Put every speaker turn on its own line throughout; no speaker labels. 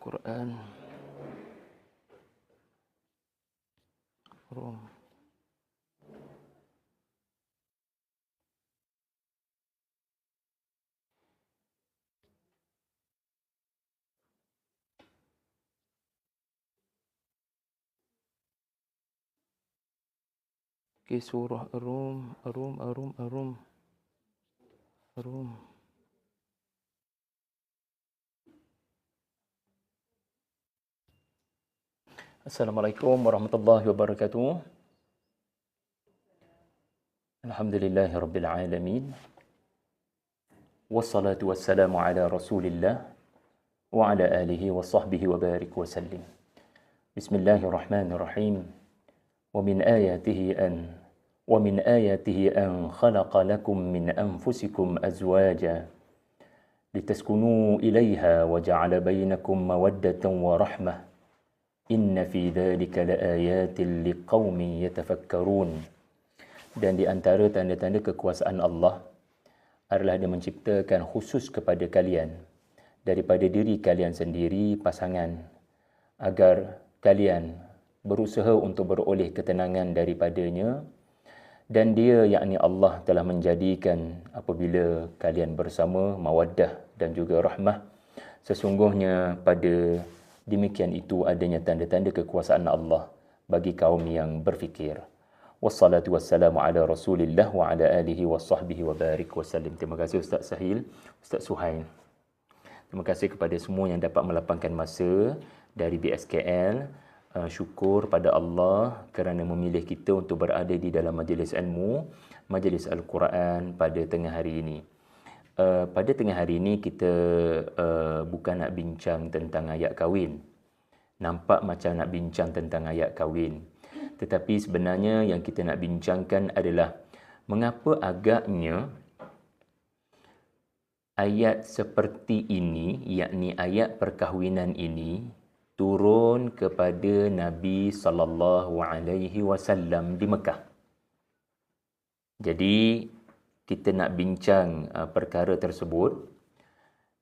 Quran Rum. Okay, surah Rum. Assalamualaikum warahmatullahi wabarakatuh. Alhamdulillahirabbil alamin. Wassalatu wassalamu ala Rasulillah wa ala alihi wa sahbihi wa barik wa sallim. Bismillahirrahmanirrahim. ومن آياته أن خلق لكم من أنفسكم أزواجا لتسكنوا إليها وجعل بينكم مودة ورحمة إن في ذلك لآيات لقوم يتفكرون. Dan di antara tanda-tanda kekuasaan Allah adalah Dia menciptakan khusus kepada kalian daripada diri kalian sendiri pasangan agar kalian berusaha untuk beroleh ketenangan daripadanya, dan Dia yakni Allah telah menjadikan apabila kalian bersama mawaddah dan juga rahmah. Sesungguhnya pada demikian itu adanya tanda-tanda kekuasaan Allah bagi kaum yang berfikir. Wassalatu wassalamu ala Rasulillah wa ala alihi wa sahbihi wa barik wa sallim. Terima kasih Ustaz Sahil, Ustaz Suhail. Terima kasih kepada semua yang dapat melapangkan masa dari BSKL. Syukur pada Allah kerana memilih kita untuk berada di dalam majlis ilmu, majlis Al-Quran pada tengah hari ini. Pada tengah hari ini kita bukan nak bincang tentang ayat kahwin. Nampak macam nak bincang tentang ayat kahwin. Tetapi sebenarnya yang kita nak bincangkan adalah mengapa agaknya ayat seperti ini, yakni ayat perkahwinan ini, turun kepada Nabi sallallahu alaihi wasallam di Mekah. Jadi kita nak bincang perkara tersebut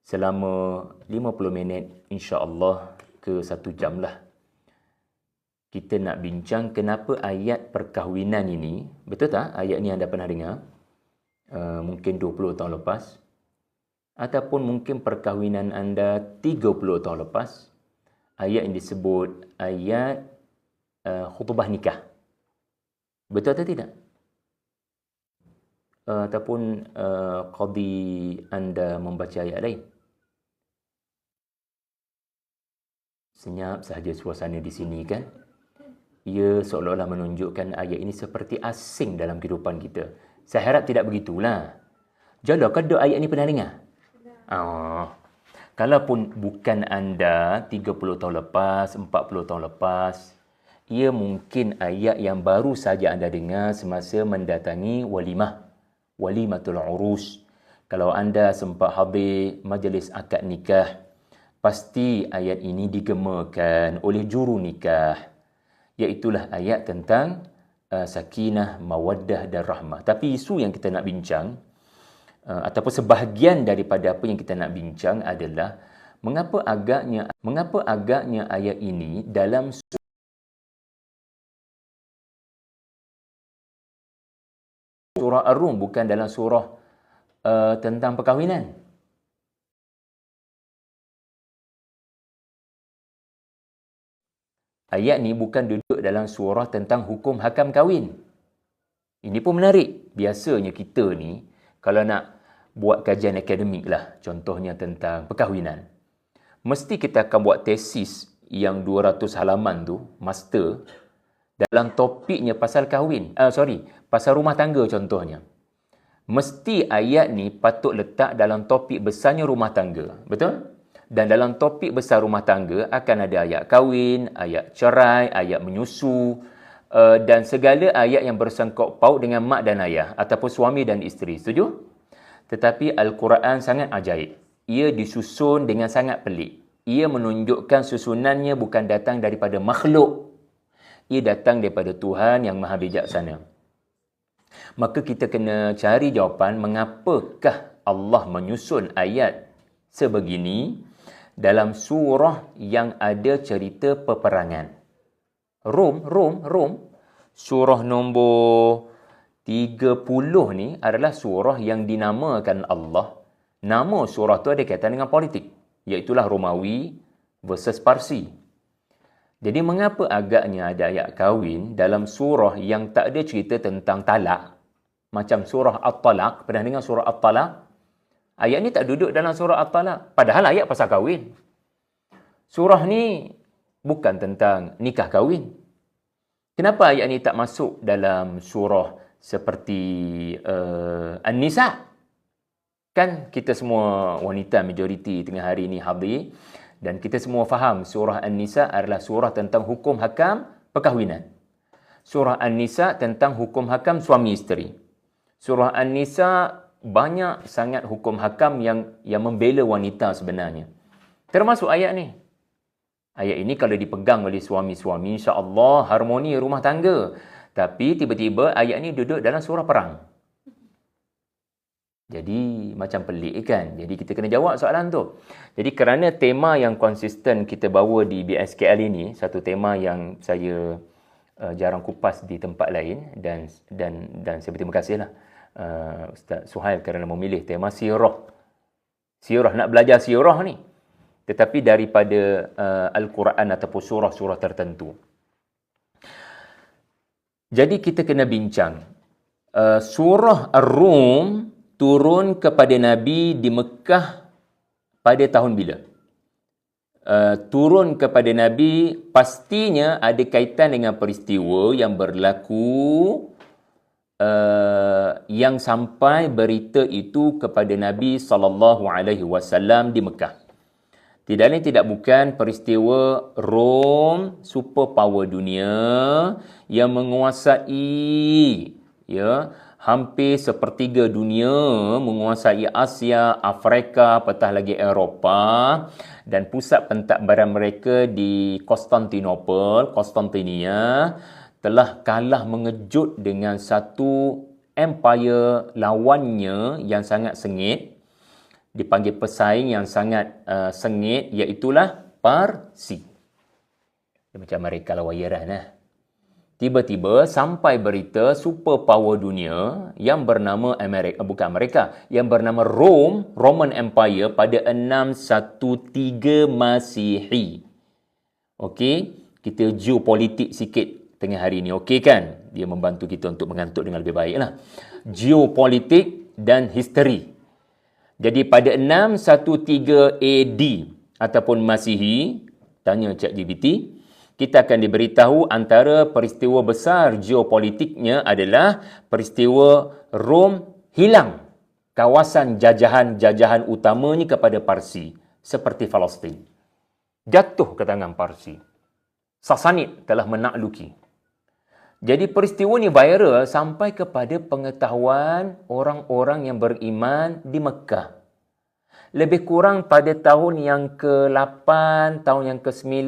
selama 50 minit insya-Allah ke 1 jam lah. Kita nak bincang kenapa ayat perkahwinan ini, betul tak ayat ni anda pernah dengar? Mungkin 20 tahun lepas ataupun mungkin perkahwinan anda 30 tahun lepas. Ayat yang disebut ayat khutbah nikah. Betul atau tidak? Ataupun qadi anda membaca ayat lain. Senyap sahaja suasana di sini kan? Ia seolah-olah menunjukkan ayat ini seperti asing dalam kehidupan kita. Saya harap tidak begitulah. Jala, kau ayat ini pernah dengar? Kalaupun bukan anda 30 tahun lepas, 40 tahun lepas, ia mungkin ayat yang baru saja anda dengar semasa mendatangi walimatul urus. Kalau anda sempat hadir majlis akad nikah, pasti ayat ini digemakan oleh juru nikah. Iaitulah ayat tentang sakinah, mawaddah dan rahmah. Tapi isu yang kita nak bincang, ataupun sebahagian daripada apa yang kita nak bincang adalah mengapa agaknya ayat ini dalam surah Ar-Rum bukan dalam surah tentang perkahwinan. Ayat ni bukan duduk dalam surah tentang hukum hakam kahwin. Ini pun menarik. Biasanya kita ni kalau nak buat kajian akademik lah, contohnya tentang perkahwinan, mesti kita akan buat tesis yang 200 halaman tu, master, dalam topiknya pasal kahwin. Pasal rumah tangga contohnya. Mesti ayat ni patut letak dalam topik besarnya rumah tangga. Betul? Dan dalam topik besar rumah tangga akan ada ayat kahwin, ayat cerai, ayat menyusu, dan segala ayat yang bersangkut paut dengan mak dan ayah ataupun suami dan isteri. Setuju? Tetapi Al-Quran sangat ajaib. Ia disusun dengan sangat pelik. Ia menunjukkan susunannya bukan datang daripada makhluk. Ia datang daripada Tuhan yang Maha Bijaksana. Maka kita kena cari jawapan mengapakah Allah menyusun ayat sebegini dalam surah yang ada cerita peperangan. Rom, surah nombor 30 ni adalah surah yang dinamakan Allah. Nama surah tu ada kaitan dengan politik, iaitulah Romawi versus Parsi. Jadi mengapa agaknya ada ayat kahwin dalam surah yang tak ada cerita tentang talak? Macam surah At-Talaq, pernah dengar surah At-Talaq? Ayat ni tak duduk dalam surah At-Talaq, padahal ayat pasal kahwin. Surah ni bukan tentang nikah kahwin. Kenapa ayat ni tak masuk dalam surah seperti An-Nisa? Kan kita semua wanita majoriti tengah hari ni hadir, dan kita semua faham surah An-Nisa adalah surah tentang hukum hakam perkahwinan. Surah An-Nisa tentang hukum hakam suami isteri. Surah An-Nisa banyak sangat hukum hakam yang membela wanita sebenarnya. Termasuk ayat ni. Ayat ini kalau dipegang oleh suami-suami, insya-Allah harmoni rumah tangga. Tapi tiba-tiba ayat ni duduk dalam surah perang. Jadi macam pelik kan? Jadi kita kena jawab soalan tu. Jadi kerana tema yang konsisten kita bawa di BSKL ini, satu tema yang saya jarang kupas di tempat lain, dan saya berterima kasihlah Ustaz Suhail kerana memilih tema sirah. Sirah, nak belajar sirah ni. Tetapi daripada Al-Quran ataupun surah-surah tertentu. Jadi kita kena bincang. Surah Ar-Rum turun kepada Nabi di Mekah pada tahun bila? Turun kepada Nabi pastinya ada kaitan dengan peristiwa yang berlaku, yang sampai berita itu kepada Nabi SAW di Mekah. Tidak lain tidak bukan peristiwa Rom, superpower dunia yang menguasai hampir sepertiga dunia, menguasai Asia, Afrika, apatah lagi Eropah, dan pusat pentadbiran mereka di Konstantinia telah kalah mengejut dengan satu empire lawannya yang sangat sengit, dipanggil pesaing yang sangat sengit, iaitulah Parsi. Macam mereka lah wayaran lah. Tiba-tiba sampai berita superpower dunia yang bernama yang bernama Roman Empire pada 613 Masihi. Okey, kita geopolitik sikit tengah hari ni, okey kan? Dia membantu kita untuk mengantuk dengan lebih baik lah. Geopolitik dan history. Jadi pada 613 AD ataupun Masihi, tanya ChatGPT, kita akan diberitahu antara peristiwa besar geopolitiknya adalah peristiwa Rom hilang kawasan jajahan utamanya kepada Parsi, seperti Palestin. Jatuh ke tangan Parsi. Sasanid telah menakluki. Jadi peristiwa ni viral sampai kepada pengetahuan orang-orang yang beriman di Mekah. Lebih kurang pada tahun yang ke-8, tahun yang ke-9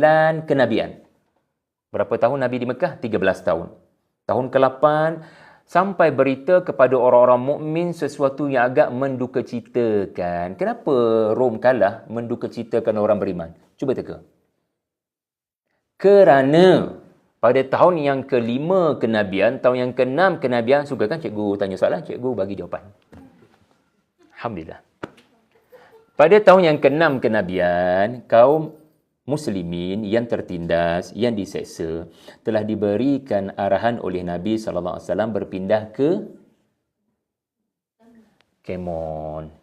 kenabian. Berapa tahun Nabi di Mekah? 13 tahun. Tahun ke-8 sampai berita kepada orang-orang mukmin sesuatu yang agak mendukacitakan. Kenapa Rom kalah mendukacitakan orang beriman? Cuba teka. Kerana pada tahun yang ke-5 kenabian, tahun yang ke-6 kenabian, suka kan cikgu tanya soalan, cikgu bagi jawapan. Alhamdulillah. Pada tahun yang ke-6 kenabian, kaum muslimin yang tertindas, yang diseksa, telah diberikan arahan oleh Nabi SAW berpindah ke Kemon.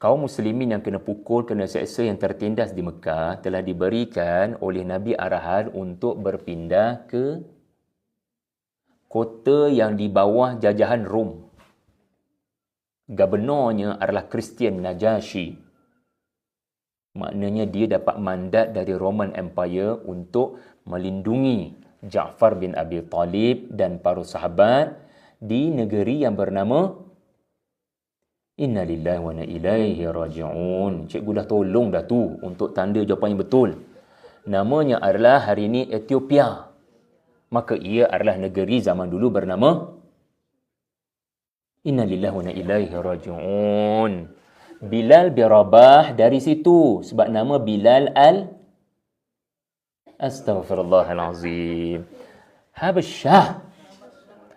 Kaum muslimin yang kena pukul, kena seksa, yang tertindas di Mekah telah diberikan oleh Nabi arahan untuk berpindah ke kota yang di bawah jajahan Rom. Gubernurnya adalah Kristian Najasyi. Maknanya dia dapat mandat dari Roman Empire untuk melindungi Ja'far bin Abi Talib dan para sahabat di negeri yang bernama Inna lillahi wa inna ilaihi raji'un. Cikgu dah tolong dah tu untuk tanda jawapan yang betul. Namanya adalah hari ini Ethiopia. Maka ia adalah negeri zaman dulu bernama Inna lillahi wa inna ilaihi raji'un. Bilal bin Rabah dari situ. Sebab nama Bilal Astaghfirullahalazim. Habasyah.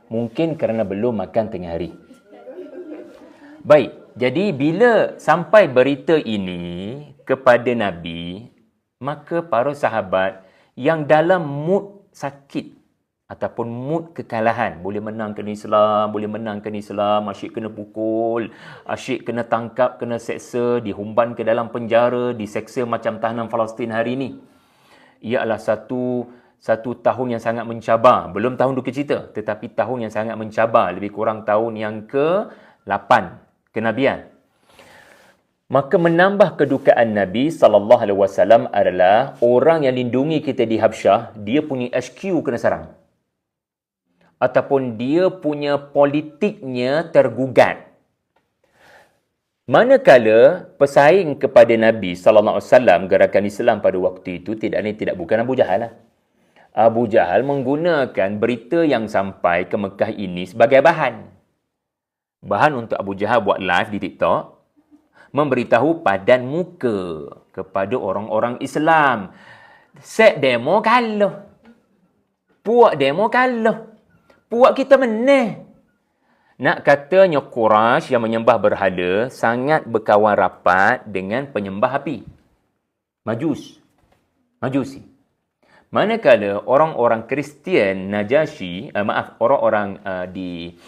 Mungkin kerana belum makan tengah hari. Baik, jadi bila sampai berita ini kepada Nabi, maka para sahabat yang dalam mood sakit ataupun mood kekalahan, boleh menangkan Islam, asyik kena pukul, asyik kena tangkap, kena seksa, dihumban ke dalam penjara, diseksa macam tahanan Palestin hari ini. Ia adalah satu tahun yang sangat mencabar. Belum tahun duka cita, tetapi tahun yang sangat mencabar, lebih kurang tahun yang ke-8 kenabian. Maka menambah kedukaan Nabi SAW adalah orang yang lindungi kita di Habsyah, dia punya HQ kena sarang. Ataupun dia punya politiknya tergugat. Manakala pesaing kepada Nabi SAW, gerakan Islam pada waktu itu tidak bukan Abu Jahal lah. Abu Jahal menggunakan berita yang sampai ke Mekah ini sebagai bahan. Bahan untuk Abu Jahal buat live di TikTok, memberitahu padan muka kepada orang-orang Islam. Set demo kalah. Puak demo kalah. Puak kita menang. Nak katanya Quraisy yang menyembah berhala sangat berkawan rapat dengan penyembah api. Majusi. Manakala orang-orang Kristian Najasyi, orang-orang di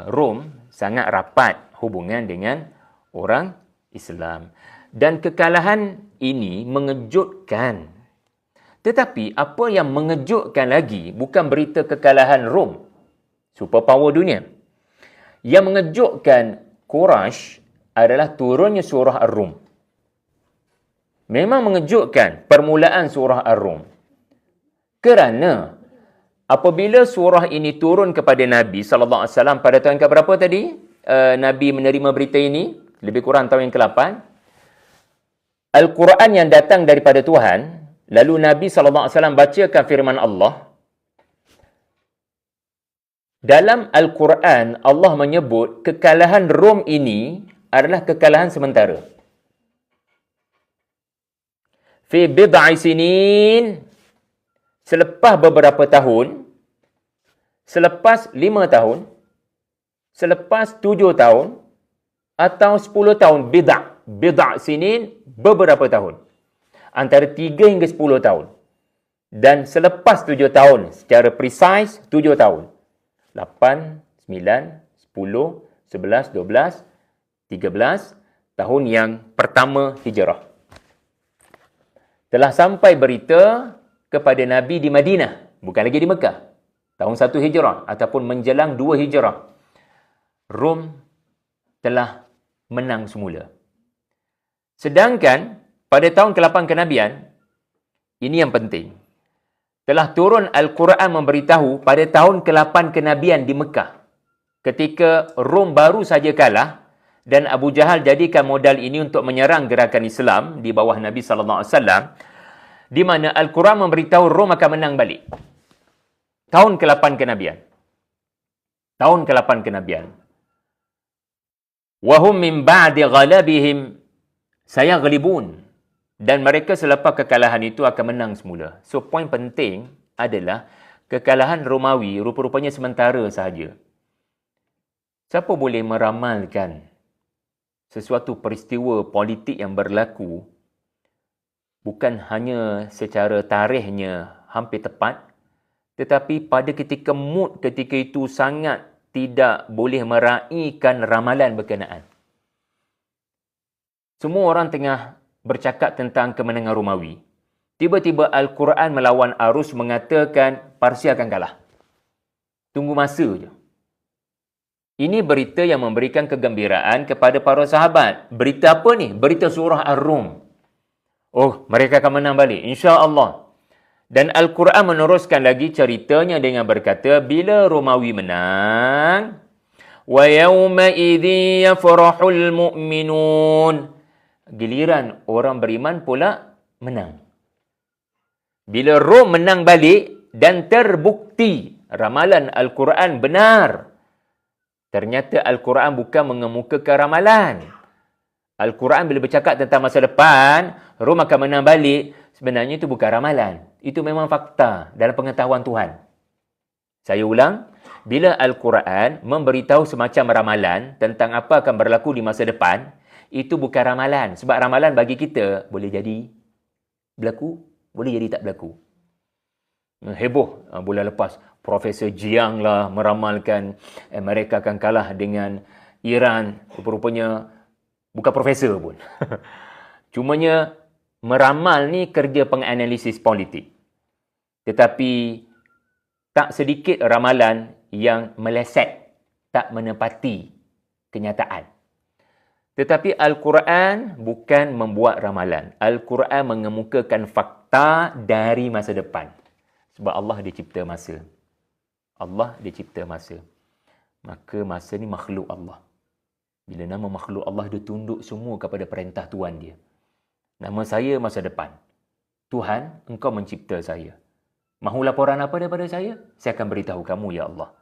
Rom sangat rapat hubungan dengan orang Islam. Dan kekalahan ini mengejutkan. Tetapi apa yang mengejutkan lagi bukan berita kekalahan Rom, superpower dunia. Yang mengejutkan Quraisy adalah turunnya surah Ar-Rum. Memang mengejutkan permulaan surah Ar-Rum. Kerana apabila surah ini turun kepada Nabi SAW pada tahun ke-berapa tadi? Nabi menerima berita ini, lebih kurang tahun yang ke-8. Al-Quran yang datang daripada Tuhan, lalu Nabi SAW bacakan firman Allah. Dalam Al-Quran, Allah menyebut kekalahan Rom ini adalah kekalahan sementara. Fi bid'i sinin, selepas beberapa tahun, selepas 5 tahun, selepas 7 tahun, atau 10 tahun, bid'a sinin, beberapa tahun. Antara 3 hingga 10 tahun. Dan selepas 7 tahun, secara precise 7 tahun. 8, 9, 10, 11, 12, 13 tahun yang pertama hijrah. Telah sampai berita kepada Nabi di Madinah, bukan lagi di Mekah. Tahun 1 hijrah ataupun menjelang 2 hijrah. Rom telah menang semula. Sedangkan pada tahun ke-8 kenabian, ini yang penting, telah turun Al-Quran memberitahu pada tahun ke-8 kenabian di Mekah, ketika Rom baru saja kalah dan Abu Jahal jadikan modal ini untuk menyerang gerakan Islam di bawah Nabi SAW, di mana Al-Quran memberitahu Rom akan menang balik. Tahun ke-8 kenabian. Tahun ke-8 kenabian. Wahum min ba'di ghalabihim sayaghlibun. Dan mereka selepas kekalahan itu akan menang semula. So, poin penting adalah kekalahan Romawi rupa-rupanya sementara sahaja. Siapa boleh meramalkan sesuatu peristiwa politik yang berlaku bukan hanya secara tarikhnya hampir tepat, tetapi pada ketika mood ketika itu sangat tidak boleh meraihkan ramalan berkenaan. Semua orang tengah bercakap tentang kemenangan Romawi. Tiba-tiba Al-Quran melawan arus mengatakan Parsia akan kalah. Tunggu masa je. Ini berita yang memberikan kegembiraan kepada para sahabat. Berita apa ni? Berita surah Ar-Rum. Oh, mereka akan menang balik. InsyaAllah. Dan Al-Quran meneruskan lagi ceritanya dengan berkata, bila Romawi menang, وَيَوْمَ إِذٍ يَفْرَحُ الْمُؤْمِنُونَ, giliran orang beriman pula menang. Bila Rom menang balik dan terbukti ramalan Al-Quran benar. Ternyata Al-Quran bukan mengemukakan ramalan. Al-Quran bila bercakap tentang masa depan, Rom akan menang balik, sebenarnya itu bukan ramalan. Itu memang fakta dalam pengetahuan Tuhan. Saya ulang, bila Al-Quran memberitahu semacam ramalan tentang apa akan berlaku di masa depan, itu bukan ramalan. Sebab ramalan bagi kita boleh jadi berlaku, boleh jadi tak berlaku. Heboh bulan lepas, Profesor Jiang lah meramalkan Amerika akan kalah dengan Iran. Rupa-rupanya bukan profesor pun. Cumanya meramal ni kerja penganalisis politik. Tetapi tak sedikit ramalan yang meleset, tak menepati kenyataan. Tetapi Al-Quran bukan membuat ramalan. Al-Quran mengemukakan fakta dari masa depan. Sebab Allah dia cipta masa. Allah dia cipta masa. Maka masa ni makhluk Allah. Bila nama makhluk Allah, dia tunduk semua kepada perintah Tuhan dia. Nama saya masa depan. Tuhan, engkau mencipta saya. Mahu laporan apa daripada saya? Saya akan beritahu kamu, ya Allah.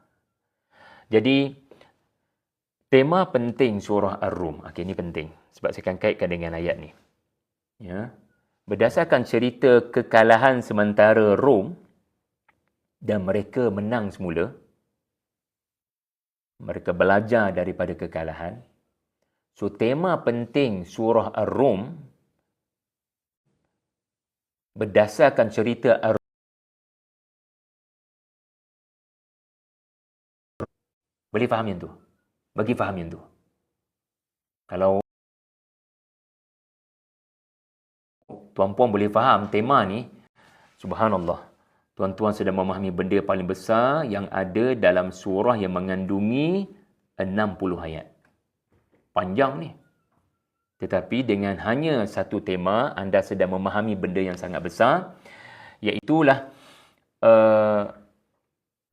Jadi, tema penting surah Ar-Rum. Okey, ini penting. Sebab saya akan kaitkan dengan ayat ni. Ya. Berdasarkan cerita kekalahan sementara Rom dan mereka menang semula, mereka belajar daripada kekalahan. So, tema penting surah Ar-Rum berdasarkan cerita Ar-Rum. Boleh faham yang tu? Bagi faham yang tu. Kalau tuan-puan boleh faham tema ni, subhanallah. Tuan-tuan sedang memahami benda paling besar yang ada dalam surah yang mengandungi 60 ayat. Panjang ni. Tetapi dengan hanya satu tema, anda sedang memahami benda yang sangat besar, iaitulah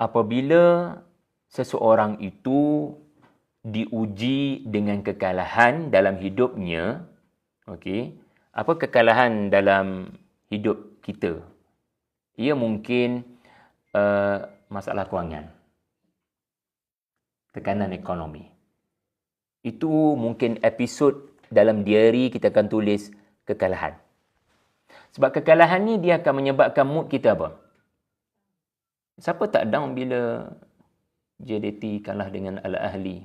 apabila seseorang itu diuji dengan kekalahan dalam hidupnya, okey, apa kekalahan dalam hidup kita? Ia mungkin masalah kewangan, tekanan ekonomi. Itu mungkin episod dalam diary kita akan tulis kekalahan. Sebab kekalahan ni dia akan menyebabkan mood kita apa? Siapa tak down bila JDT kalah dengan Al-Ahli?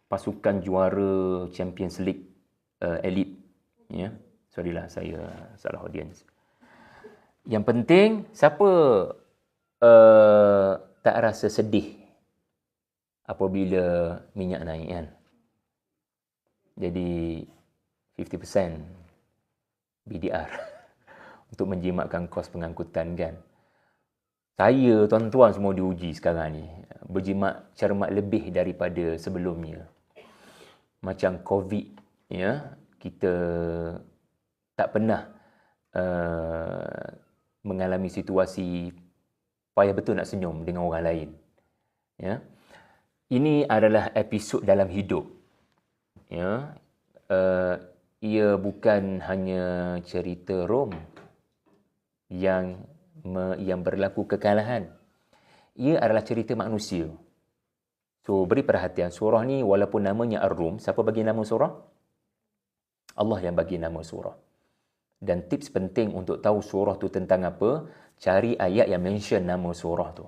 Pasukan juara Champions League Elite. Ya. Sorry lah, saya salah audience. Yang penting, siapa tak rasa sedih apabila minyak naik kan? Jadi 50% BDR untuk menjimatkan kos pengangkutan kan. Saya, tuan-tuan semua diuji sekarang ni. Berjimat cermat lebih daripada sebelumnya. Macam COVID, ya, kita tak pernah mengalami situasi payah betul nak senyum dengan orang lain. Ya. Ini adalah episod dalam hidup. Ya. Ia bukan hanya cerita Rom yang berlaku kekalahan. Ia adalah cerita manusia. So, beri perhatian. Surah ni walaupun namanya Ar-Rum, siapa bagi nama surah? Allah yang bagi nama surah. Dan tips penting untuk tahu surah tu tentang apa, cari ayat yang mention nama surah tu.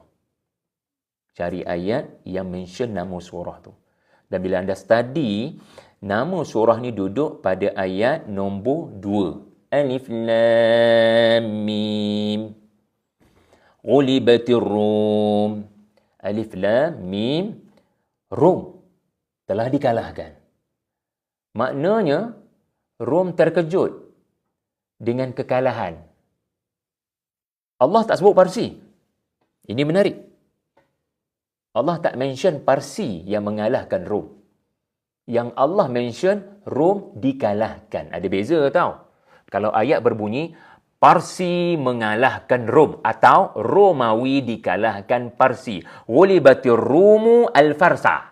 Cari ayat yang mention nama surah tu. Dan bila anda study, nama surah ni duduk pada ayat nombor 2. Alif Lam Mim. Ghulibatir Rum. Alif Lam Mim. Rom telah dikalahkan. Maknanya, Rom terkejut dengan kekalahan. Allah tak sebut Parsi. Ini menarik. Allah tak mention Parsi yang mengalahkan Rom. Yang Allah mention Rom dikalahkan. Ada beza tau. Kalau ayat berbunyi Parsi mengalahkan Rom atau Romawi dikalahkan Parsi. Ghulibatir Rumu al-Farsa.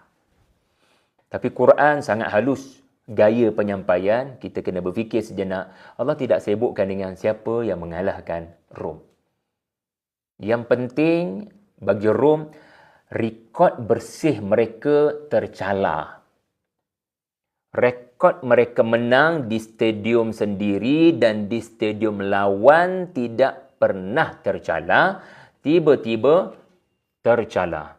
Tapi Quran sangat halus. Gaya penyampaian, kita kena berfikir sejenak. Allah tidak sibukkan dengan siapa yang mengalahkan Rom. Yang penting bagi Rom, rekod bersih mereka tercalar. rekod mereka menang di stadium sendiri dan di stadium lawan tidak pernah tercala, tiba-tiba tercala.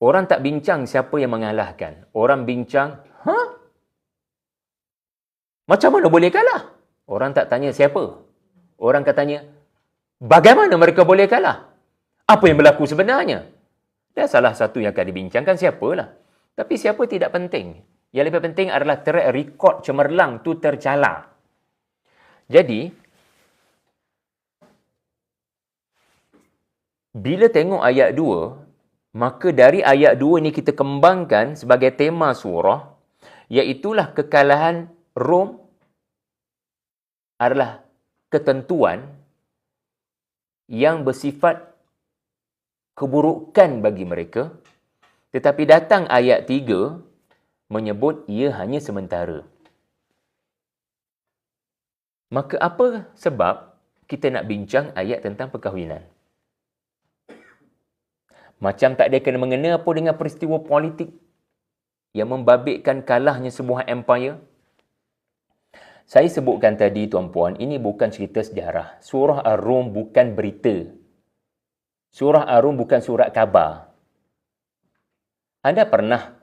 Orang tak bincang siapa yang mengalahkan. Orang bincang, macam mana boleh kalah? Orang tak tanya siapa. Orang katanya, bagaimana mereka boleh kalah? Apa yang berlaku sebenarnya? Dan salah satu yang akan dibincangkan siapalah. Tapi siapa tidak penting. Yang lebih penting adalah track record cemerlang tu tercala. Jadi, bila tengok ayat 2, maka dari ayat 2 ni kita kembangkan sebagai tema surah, iaitulah kekalahan Rom adalah ketentuan yang bersifat keburukan bagi mereka, tetapi datang ayat 3 menyebut ia hanya sementara. Maka apa sebab kita nak bincang ayat tentang perkahwinan? Macam tak ada kena-mengena apa dengan peristiwa politik yang membabitkan kalahnya sebuah empire. Saya sebutkan tadi, tuan-puan, ini bukan cerita sejarah. Surah Ar-Rum bukan berita. Surah Ar-Rum bukan surat khabar. Anda pernah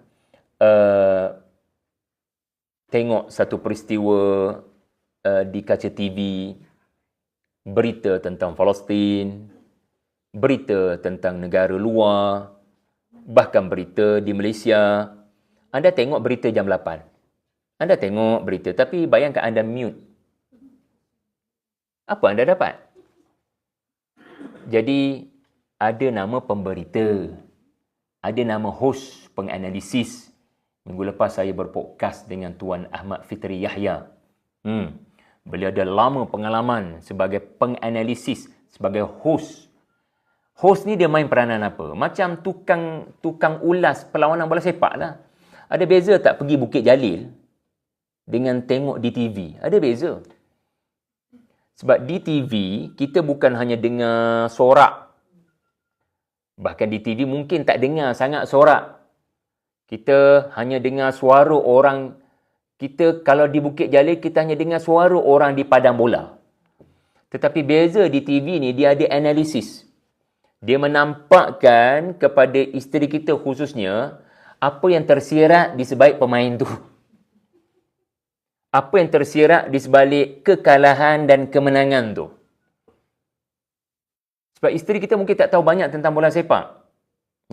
tengok satu peristiwa di kaca TV, berita tentang Palestin, berita tentang negara luar, bahkan berita di Malaysia. Anda tengok berita jam 8. Anda tengok berita, tapi bayangkan anda mute. Apa anda dapat? Jadi, ada nama pemberita, ada nama hos penganalisis. Minggu lepas saya berpodcast dengan Tuan Ahmad Fitri Yahya. Beliau ada lama pengalaman sebagai penganalisis, sebagai hos. Hos ni dia main peranan apa? Macam tukang ulas perlawanan bola sepak lah. Ada beza tak pergi Bukit Jalil dengan tengok di TV? Ada beza. Sebab di TV, kita bukan hanya dengar sorak. Bahkan di TV mungkin tak dengar sangat sorak. Kita hanya dengar suara orang. Kita kalau di Bukit Jalil, kita hanya dengar suara orang di padang bola. Tetapi beza di TV ni, dia ada analisis. Dia menampakkan kepada isteri kita khususnya, apa yang tersirat di sebalik pemain tu. Apa yang tersirat di sebalik kekalahan dan kemenangan tu. Sebab isteri kita mungkin tak tahu banyak tentang bola sepak.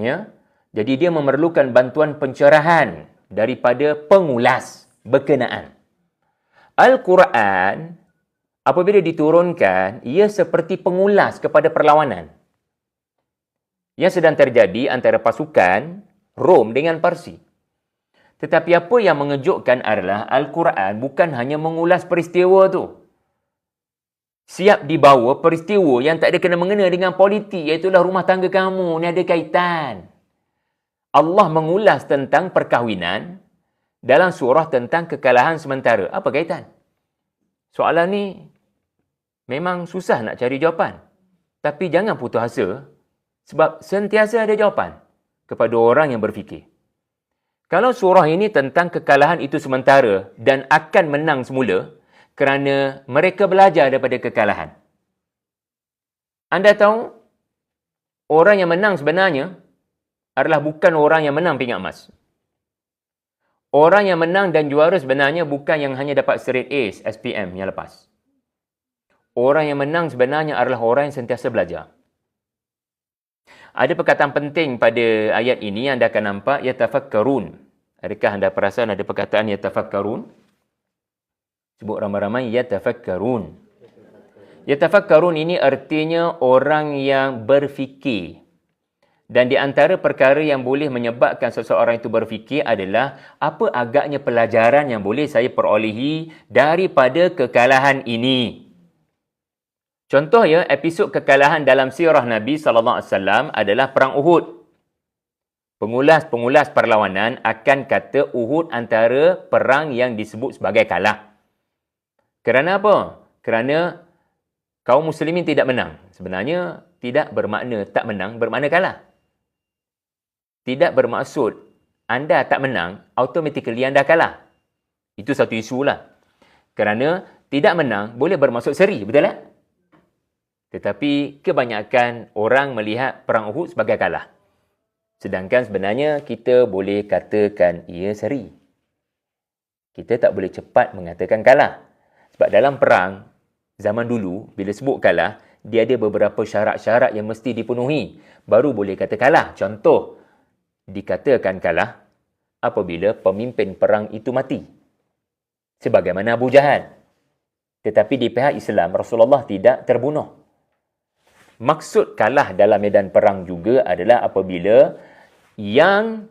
Ya? Jadi dia memerlukan bantuan pencerahan daripada pengulas berkenaan. Al-Quran, apabila diturunkan, ia seperti pengulas kepada perlawanan yang sedang terjadi antara pasukan Rom dengan Parsi. Tetapi apa yang mengejutkan adalah Al-Quran bukan hanya mengulas peristiwa tu. Siap dibawa peristiwa yang tak ada kena-mengena dengan politik, iaitulah rumah tangga kamu, ni ada kaitan. Allah mengulas tentang perkahwinan dalam surah tentang kekalahan sementara. Apa kaitan? Soalan ni memang susah nak cari jawapan. Tapi jangan putus asa, sebab sentiasa ada jawapan kepada orang yang berfikir. Kalau surah ini tentang kekalahan itu sementara dan akan menang semula kerana mereka belajar daripada kekalahan. Anda tahu, orang yang menang sebenarnya adalah bukan orang yang menang pingat emas. Orang yang menang dan juara sebenarnya bukan yang hanya dapat straight A's SPM yang lepas. Orang yang menang sebenarnya adalah orang yang sentiasa belajar. Ada perkataan penting pada ayat ini yang anda akan nampak, yatafakkarun. Adakah anda perasan ada perkataan yatafakkarun? Sebut ramai-ramai, yatafakkarun. Yatafakkarun ini artinya orang yang berfikir. Dan di antara perkara yang boleh menyebabkan seseorang itu berfikir adalah apa agaknya pelajaran yang boleh saya perolehi daripada kekalahan ini. Contoh ya, episod kekalahan dalam sirah Nabi SAW adalah Perang Uhud. Pengulas-pengulas perlawanan akan kata Uhud antara perang yang disebut sebagai kalah. Kerana apa? Kerana kaum muslimin tidak menang. Sebenarnya tidak bermakna tak menang, bermakna kalah. Tidak bermaksud anda tak menang, automatically anda kalah. Itu satu isu lah. Kerana tidak menang boleh bermaksud seri, betul tak? Tetapi kebanyakan orang melihat perang Uhud sebagai kalah. Sedangkan sebenarnya kita boleh katakan ia seri. Kita tak boleh cepat mengatakan kalah. Sebab dalam perang, zaman dulu, bila sebut kalah, dia ada beberapa syarat-syarat yang mesti dipenuhi. Baru boleh kata kalah. Contoh, dikatakan kalah apabila pemimpin perang itu mati. Sebagaimana Abu Jahal. Tetapi di pihak Islam, Rasulullah tidak terbunuh. Maksud kalah dalam medan perang juga adalah apabila yang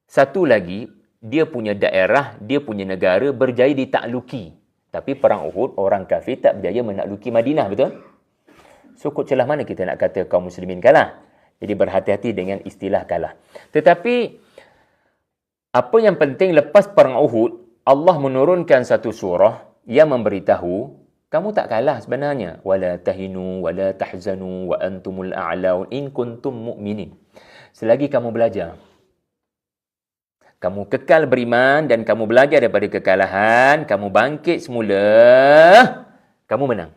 satu lagi, dia punya daerah, dia punya negara berjaya ditakluki. Tapi perang Uhud, orang kafir tak berjaya menakluki Madinah, betul? So, kod celah mana kita nak kata kaum muslimin kalah? Jadi berhati-hati dengan istilah kalah. Tetapi, apa yang penting lepas perang Uhud, Allah menurunkan satu surah yang memberitahu kamu tak kalah sebenarnya. Wala tahinu wala tahzanu wa antumul a'laun in kuntum mu'minin. Selagi kamu belajar, kamu kekal beriman dan kamu belajar daripada kekalahan, kamu bangkit semula, kamu menang.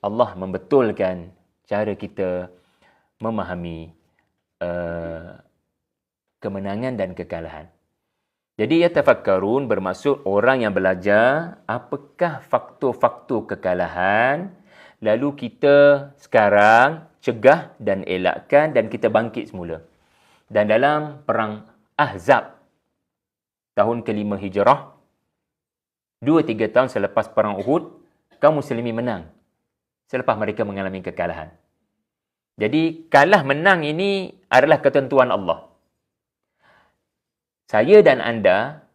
Allah membetulkan cara kita memahami kemenangan dan kekalahan. Jadi yatafakkarun bermaksud orang yang belajar apakah faktor-faktor kekalahan, lalu kita sekarang cegah dan elakkan dan kita bangkit semula. Dan dalam perang Ahzab tahun ke-5 Hijrah, 2-3 tahun selepas perang Uhud, kaum muslimin menang selepas mereka mengalami kekalahan. Jadi kalah menang ini adalah ketentuan Allah. Saya dan anda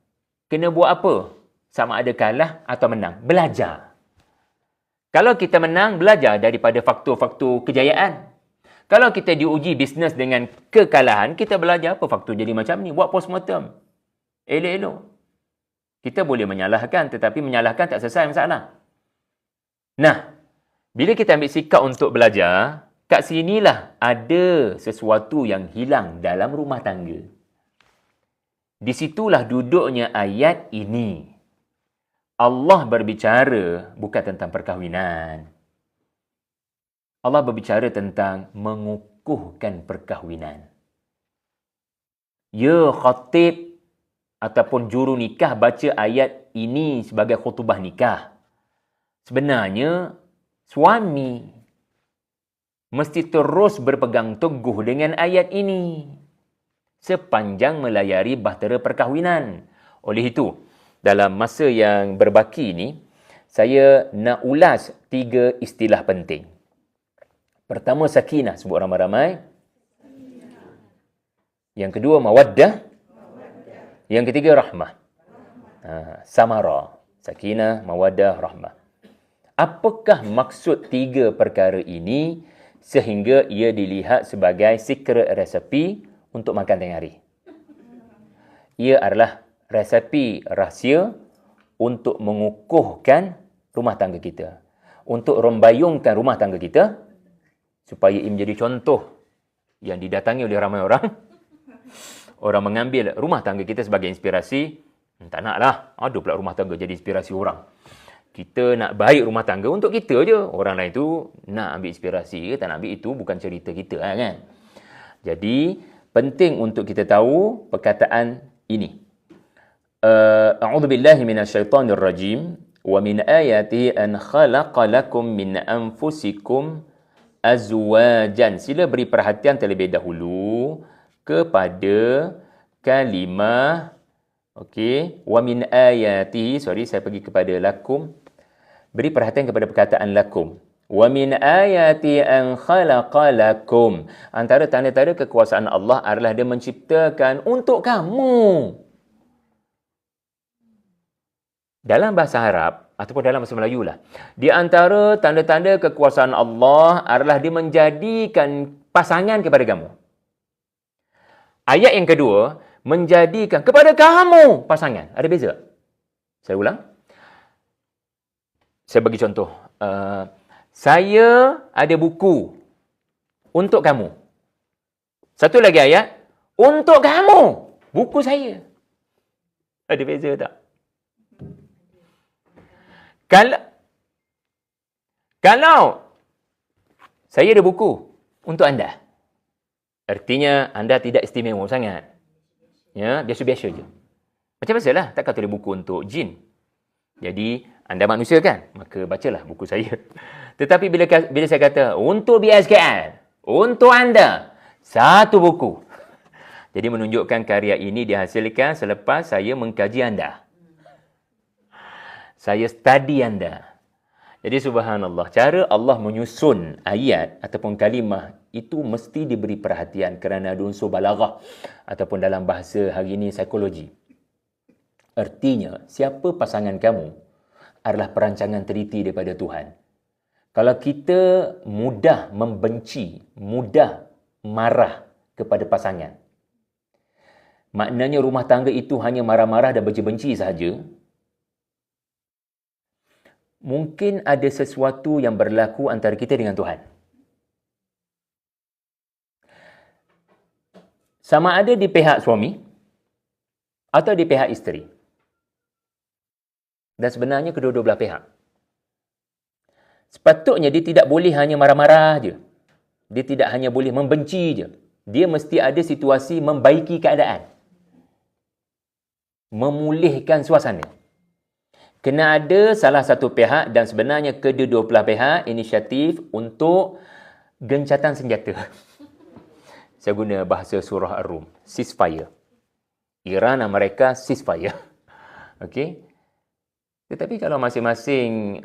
kena buat apa? Sama ada kalah atau menang. Belajar. Kalau kita menang, belajar daripada faktor-faktor kejayaan. Kalau kita diuji bisnes dengan kekalahan, kita belajar apa faktor jadi macam ni. Buat postmortem. Elok-elok. Kita boleh menyalahkan, tetapi menyalahkan tak selesai masalah. Nah, bila kita ambil sikap untuk belajar, kat sinilah ada sesuatu yang hilang dalam rumah tangga. Di situlah duduknya ayat ini. Allah berbicara bukan tentang perkahwinan. Allah berbicara tentang mengukuhkan perkahwinan. Ya khatib ataupun juru nikah baca ayat ini sebagai khutbah nikah. Sebenarnya, suami mesti terus berpegang teguh dengan ayat ini sepanjang melayari bahtera perkahwinan. Oleh itu, dalam masa yang berbaki ini, saya nak ulas 3 istilah penting. Pertama, sakinah, sebut ramai-ramai. Yang kedua, mawaddah. Yang ketiga, rahmah. Samara. Sakinah, mawaddah, rahmah. Apakah maksud 3 perkara ini sehingga ia dilihat sebagai secret recipe untuk makan tengah hari? Ia adalah resepi rahsia untuk mengukuhkan rumah tangga kita. Untuk rembayungkan rumah tangga kita supaya ia menjadi contoh yang didatangi oleh ramai orang. Orang mengambil rumah tangga kita sebagai inspirasi. Tak naklah, ada pula rumah tangga jadi inspirasi orang. Kita nak baik rumah tangga untuk kita je. Orang lain tu nak ambil inspirasi ke tak nak ambil, itu bukan cerita kita kan. Jadi penting untuk kita tahu perkataan ini. A'udzubillahi minasyaitonirrajim. Wa min ayatihi an khalaqa lakum min anfusikum azwajan. Sila beri perhatian terlebih dahulu kepada kalimah. Okey, wa min ayatihi, saya pergi kepada lakum. Beri perhatian kepada perkataan lakum. Wa min ayati an khalaqa lakum. Antara tanda-tanda kekuasaan Allah adalah dia menciptakan untuk kamu. Dalam bahasa Arab ataupun dalam bahasa Melayu lah, di antara tanda-tanda kekuasaan Allah adalah dia menjadikan pasangan kepada kamu. Ayat yang kedua, menjadikan kepada kamu pasangan. Ada beza? Saya ulang. Saya bagi contoh. Saya ada buku untuk kamu. Satu lagi ayat, untuk kamu. Buku saya. Ada beza tak?
Kalau saya ada buku untuk anda, artinya anda tidak istimewa sangat. Ya, biasa-biasa je. Macam biasalah, takkan tulis buku untuk jin. Jadi, anda manusia kan? Maka bacalah buku saya. Tetapi bila saya kata, untuk BSKL, untuk anda, satu buku. Jadi menunjukkan karya ini dihasilkan selepas saya mengkaji anda. Saya study anda. Jadi subhanallah, cara Allah menyusun ayat ataupun kalimah itu mesti diberi perhatian kerana ada unsur balaghah ataupun dalam bahasa hari ini psikologi. Artinya, siapa pasangan kamu adalah perancangan teliti daripada Tuhan. Kalau kita mudah membenci, mudah marah kepada pasangan, maknanya rumah tangga itu hanya marah-marah dan benci-benci sahaja, mungkin ada sesuatu yang berlaku antara kita dengan Tuhan. Sama ada di pihak suami atau di pihak isteri. Dan sebenarnya kedua-dua belah pihak. Sepatutnya dia tidak boleh hanya marah-marah je. Dia tidak hanya boleh membenci je. Dia mesti ada situasi membaiki keadaan. Memulihkan suasana. Kena ada salah satu pihak dan sebenarnya kedua-dua belah pihak inisiatif untuk gencatan senjata. Saya guna bahasa surah Ar-Rum. Ceasefire. Iran dan mereka ceasefire. Okey. Tetapi kalau masing-masing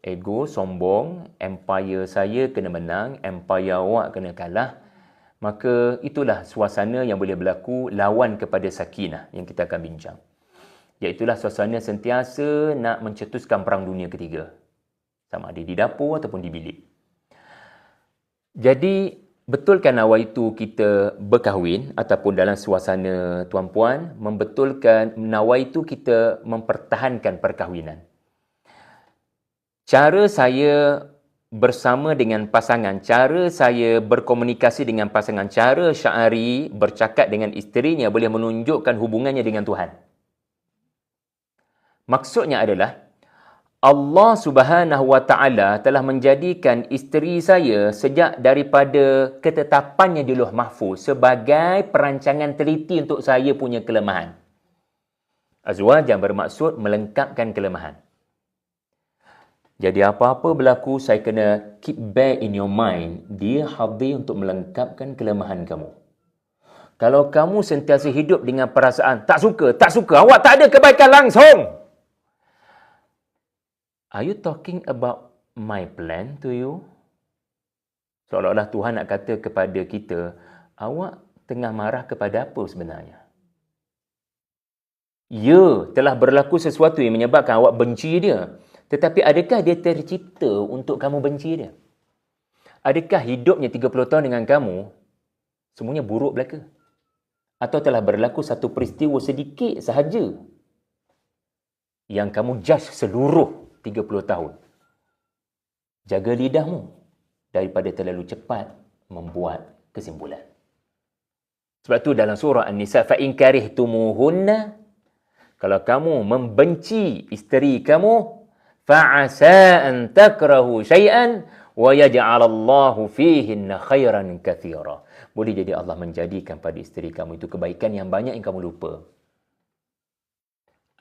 ego, sombong, empire saya kena menang, empire awak kena kalah, maka itulah suasana yang boleh berlaku lawan kepada sakinah yang kita akan bincang. Iaitulah suasana sentiasa nak mencetuskan perang dunia ketiga. Sama ada di dapur ataupun di bilik. Jadi, betulkan nawaitu kita berkahwin ataupun dalam suasana tuan-puan, membetulkan nawaitu kita mempertahankan perkahwinan. Cara saya bersama dengan pasangan, cara saya berkomunikasi dengan pasangan, cara Syahari bercakap dengan isterinya boleh menunjukkan hubungannya dengan Tuhan. Maksudnya adalah Allah Subhanahu Wa Taala telah menjadikan isteri saya sejak daripada ketetapannya di Lauh Mahfuz sebagai perancangan teliti untuk saya punya kelemahan. Azwaj yang bermaksud melengkapkan kelemahan. Jadi apa-apa berlaku, saya kena keep back in your mind. Dia hadir untuk melengkapkan kelemahan kamu. Kalau kamu sentiasa hidup dengan perasaan tak suka, awak tak ada kebaikan langsung. Are you talking about my plan to you? Seolah-olah Tuhan nak kata kepada kita, awak tengah marah kepada apa sebenarnya? Ya, telah berlaku sesuatu yang menyebabkan awak benci dia. Tetapi adakah dia tercipta untuk kamu benci dia? Adakah hidupnya 30 tahun dengan kamu, semuanya buruk belaka? Atau telah berlaku satu peristiwa sedikit sahaja yang kamu judge seluruh 30 tahun. Jaga lidahmu daripada terlalu cepat membuat kesimpulan. Sebab tu dalam surah An-Nisa, fa in karihtumuhunna, kalau kamu membenci isteri kamu, fa'asa an takrahu syai'an wa yaj'alallahu fihinna khairan katsira. Boleh jadi Allah menjadikan pada isteri kamu itu kebaikan yang banyak yang kamu lupa.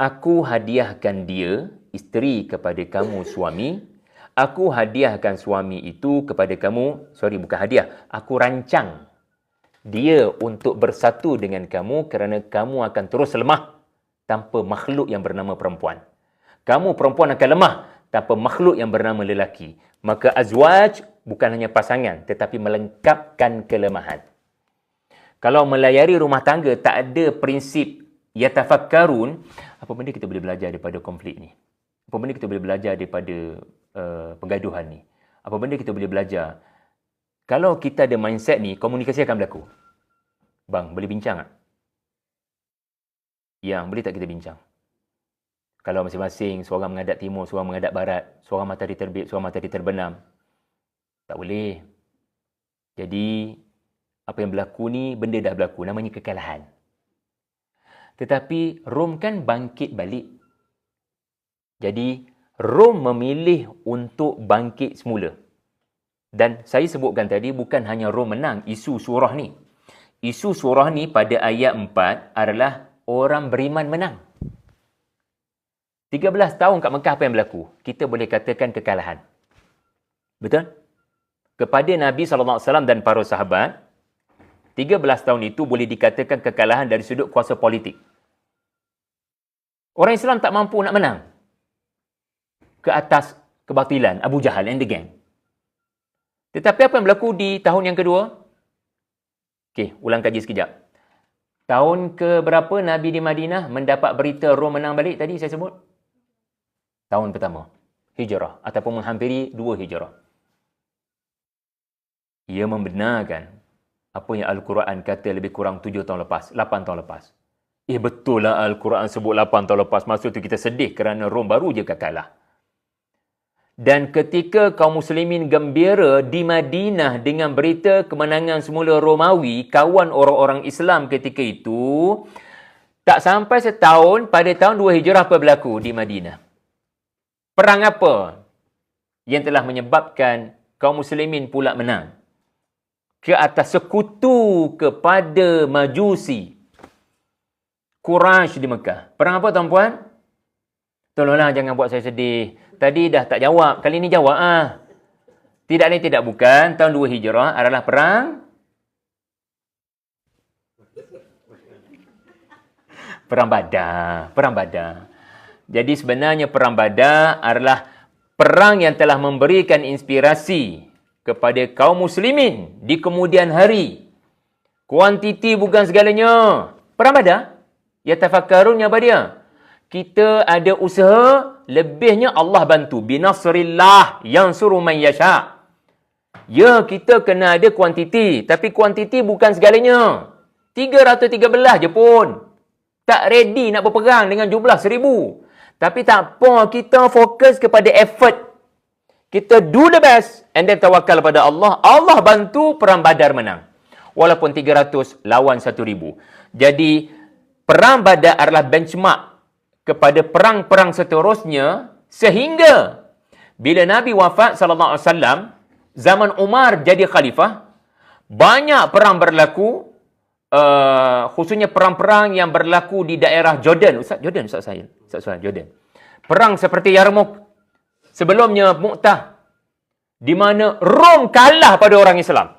Aku hadiahkan dia, isteri, kepada kamu, suami. Aku hadiahkan suami itu kepada kamu. Bukan hadiah. Aku rancang dia untuk bersatu dengan kamu kerana kamu akan terus lemah tanpa makhluk yang bernama perempuan. Kamu perempuan akan lemah tanpa makhluk yang bernama lelaki. Maka azwaj bukan hanya pasangan tetapi melengkapkan kelemahan. Kalau melayari rumah tangga tak ada prinsip yatafakkarun, apa benda kita boleh belajar daripada konflik ni? Apa benda kita boleh belajar daripada pergaduhan ni? Apa benda kita boleh belajar? Kalau kita ada mindset ni, komunikasi akan berlaku. Bang, boleh bincang tak? Yang boleh tak kita bincang? Kalau masing-masing, seorang menghadap timur, seorang menghadap barat, seorang matahari terbit, seorang matahari terbenam, tak boleh. Jadi, apa yang berlaku ni, benda dah berlaku. Namanya kekalahan. Tetapi Rom kan bangkit balik. Jadi, Rom memilih untuk bangkit semula. Dan saya sebutkan tadi, bukan hanya Rom menang, isu surah ni. Isu surah ni pada ayat 4 adalah orang beriman menang. 13 tahun kat Mekah apa yang berlaku? Kita boleh katakan kekalahan. Betul? Kepada Nabi SAW dan para sahabat, 13 tahun itu boleh dikatakan kekalahan dari sudut kuasa politik. Orang Islam tak mampu nak menang ke atas kebatilan Abu Jahal and the gang. Tetapi apa yang berlaku di tahun yang kedua? Okey, ulang kaji sekejap. Tahun ke berapa Nabi di Madinah mendapat berita Rom menang balik tadi saya sebut? Tahun pertama. Hijrah ataupun menghampiri 2 hijrah. Ia membenarkan apa yang Al-Quran kata lebih kurang 7 tahun lepas, 8 tahun lepas. Betul lah Al-Quran sebut 8 tahun lepas. Masa tu kita sedih kerana Rom baru je kalah. Dan ketika kaum muslimin gembira di Madinah dengan berita kemenangan semula Romawi, kawan orang-orang Islam ketika itu, tak sampai setahun, pada tahun 2 Hijrah apa berlaku di Madinah? Perang apa yang telah menyebabkan kaum muslimin pula menang ke atas sekutu kepada Majusi Quraisy di Mekah? Perang apa tuan-puan? Tolonglah jangan buat saya sedih. Tadi dah tak jawab, kali ni jawab ah. Tidak lain tidak bukan, tahun 2 Hijrah adalah perang Badar, perang Badar. Jadi sebenarnya perang Badar adalah perang yang telah memberikan inspirasi kepada kaum muslimin di kemudian hari. Kuantiti bukan segalanya. Perang Badar, yatafakkarun apa dia? Kita ada usaha, lebihnya Allah bantu. Binasrillah yansuru man yasha. Ya, kita kena ada kuantiti. Tapi kuantiti bukan segalanya. 313 je pun. Tak ready nak berperang dengan jumlah 1000. Tapi tak apa, kita fokus kepada effort. Kita do the best and then tawakal pada Allah. Allah bantu perang Badar menang. Walaupun 300 lawan 1000. Jadi, perang Badar adalah benchmark kepada perang-perang seterusnya, sehingga bila Nabi wafat SAW, zaman Umar jadi khalifah, banyak perang berlaku, khususnya perang-perang yang berlaku di daerah Jordan. Ustaz Jordan. Perang seperti Yarmouk, sebelumnya Mu'tah, di mana Rom kalah pada orang Islam.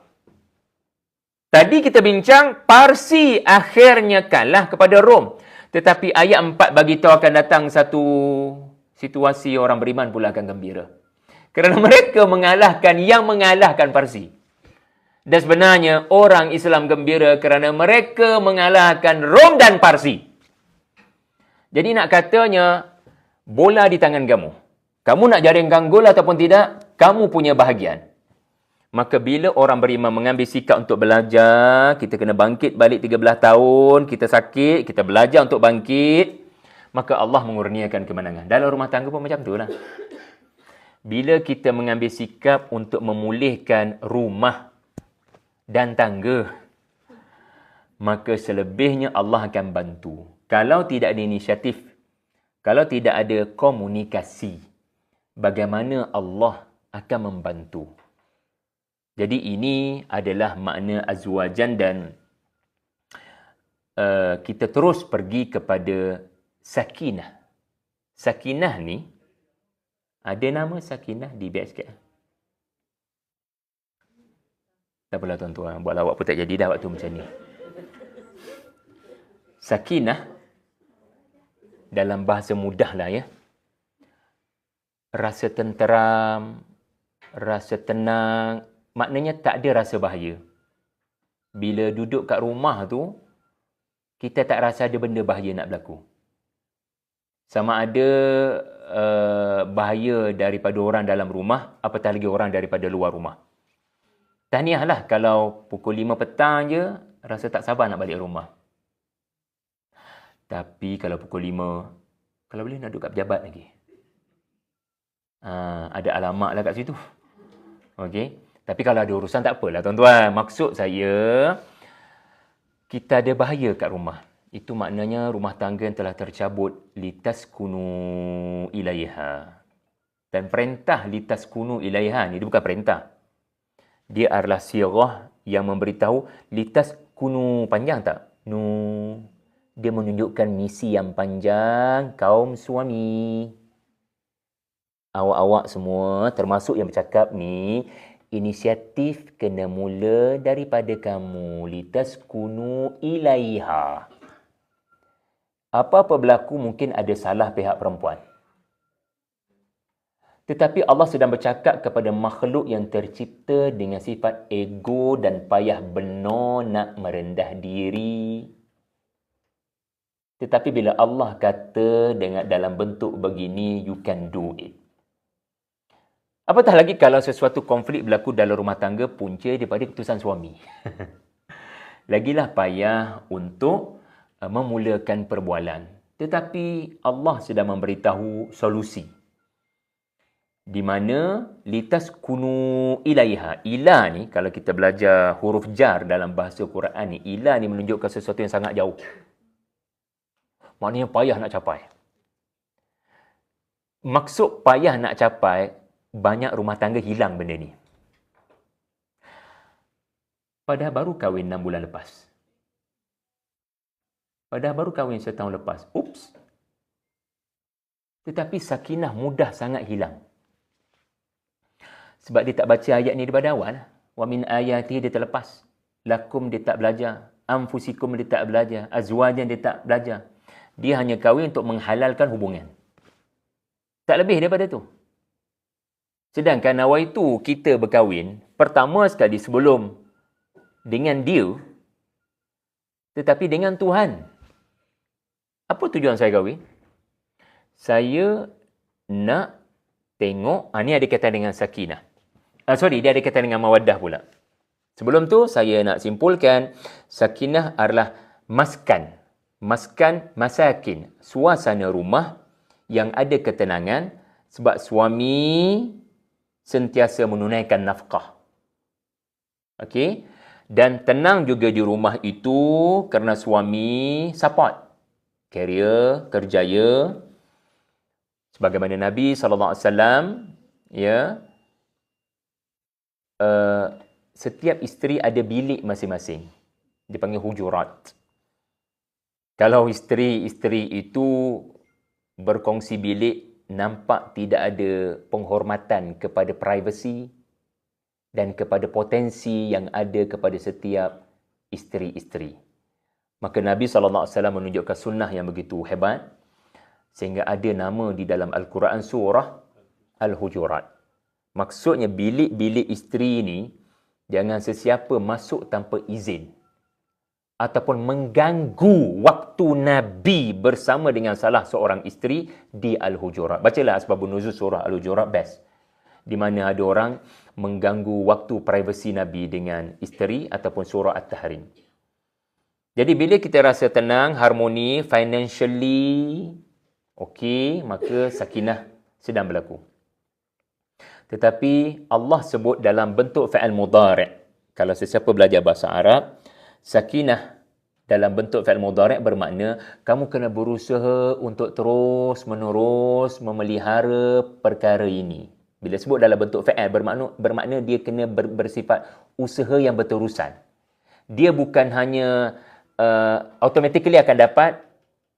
Tadi kita bincang, Parsi akhirnya kalah kepada Rom. Tetapi ayat 4 bagi tahu akan datang satu situasi orang beriman pula akan gembira. Kerana mereka mengalahkan yang mengalahkan Parsi. Dan sebenarnya orang Islam gembira kerana mereka mengalahkan Rom dan Parsi. Jadi nak katanya, bola di tangan kamu. Kamu nak jaringkan gol ataupun tidak, kamu punya bahagian. Maka bila orang beriman mengambil sikap untuk belajar, kita kena bangkit balik 13 tahun, kita sakit, kita belajar untuk bangkit, maka Allah mengurniakan kemenangan. Dalam rumah tangga pun macam tu lah. Bila kita mengambil sikap untuk memulihkan rumah dan tangga, maka selebihnya Allah akan bantu. Kalau tidak ada inisiatif, kalau tidak ada komunikasi, bagaimana Allah akan membantu? Jadi ini adalah makna azwajan dan kita terus pergi kepada sakinah. Sakinah ni, ada nama sakinah di BSK? Tak apalah tuan-tuan, buat lawak pun tak jadi dah waktu macam ni. Sakinah, dalam bahasa mudah lah ya, rasa tenteram, rasa tenang, maknanya tak ada rasa bahaya. Bila duduk kat rumah tu, kita tak rasa ada benda bahaya nak berlaku. Sama ada bahaya daripada orang dalam rumah, apatah lagi orang daripada luar rumah. Tahniahlah kalau pukul 5 petang je, rasa tak sabar nak balik rumah. Tapi kalau pukul 5, kalau boleh nak duduk kat pejabat lagi. Ada alamat lah kat situ. Okey. Tapi kalau ada urusan tak apalah tuan-tuan. Maksud saya, kita ada bahaya kat rumah. Itu maknanya rumah tangga yang telah tercabut litaskunu ilaiha. Dan perintah litaskunu ilaiha ni dia bukan perintah. Dia adalah sirah yang memberitahu litaskunu, panjang tak? Nu. Dia menunjukkan misi yang panjang kaum suami. Awak-awak semua termasuk yang bercakap ni, inisiatif kena mula daripada kamu. Litaskunu ilaiha. Apa-apa berlaku mungkin ada salah pihak perempuan. Tetapi Allah sedang bercakap kepada makhluk yang tercipta dengan sifat ego dan payah benar nak merendah diri. Tetapi bila Allah kata dengan dalam bentuk begini, you can do it. Apatah lagi kalau sesuatu konflik berlaku dalam rumah tangga punca daripada keputusan suami. Lagilah payah untuk memulakan perbualan. Tetapi Allah sedang memberitahu solusi. Di mana litaskunu ilaiha. Ila ni, kalau kita belajar huruf jar dalam bahasa Quran ni, ila ni menunjukkan sesuatu yang sangat jauh. Maknanya payah nak capai. Maksud payah nak capai, banyak rumah tangga hilang benda ni. Padahal baru kahwin 6 bulan lepas. Padahal baru kahwin setahun lepas. Ups. Tetapi sakinah mudah sangat hilang. Sebab dia tak baca ayat ni daripada awal. Wa min ayati dia terlepas. Lakum dia tak belajar. Anfusikum dia tak belajar. Azwajan dia tak belajar. Dia hanya kahwin untuk menghalalkan hubungan. Tak lebih daripada tu. Sedangkan awal itu kita berkahwin, pertama sekali sebelum dengan dia, tetapi dengan Tuhan. Apa tujuan saya kahwin? Saya nak tengok, ni ada kaitan dengan sakinah. Dia ada kaitan dengan mawaddah pula. Sebelum tu, saya nak simpulkan, sakinah adalah maskan. Maskan, masakin. Suasana rumah yang ada ketenangan sebab suami sentiasa menunaikan nafkah. Okey? Dan tenang juga di rumah itu kerana suami support. Karier, kerjaya. Sebagaimana Nabi SAW, ya, setiap isteri ada bilik masing-masing. Dipanggil hujurat. Kalau isteri-isteri itu berkongsi bilik, nampak tidak ada penghormatan kepada privasi dan kepada potensi yang ada kepada setiap isteri-isteri. Maka Nabi SAW menunjukkan sunnah yang begitu hebat sehingga ada nama di dalam Al-Quran surah Al-Hujurat. Maksudnya bilik-bilik isteri ini jangan sesiapa masuk tanpa izin ataupun mengganggu waktu Nabi bersama dengan salah seorang isteri di Al-Hujurat. Bacalah asbabun nuzul surah Al-Hujurat best. Di mana ada orang mengganggu waktu privasi Nabi dengan isteri ataupun surah At-Tahrim. Jadi bila kita rasa tenang, harmoni, financially okey, maka sakinah sedang berlaku. Tetapi Allah sebut dalam bentuk fa'al mudhari'. Kalau sesiapa belajar bahasa Arab, sakinah dalam bentuk fa'al mudhari' bermakna kamu kena berusaha untuk terus-menerus memelihara perkara ini. Bila sebut dalam bentuk fa'al bermakna dia kena bersifat usaha yang berterusan. Dia bukan hanya automatically akan dapat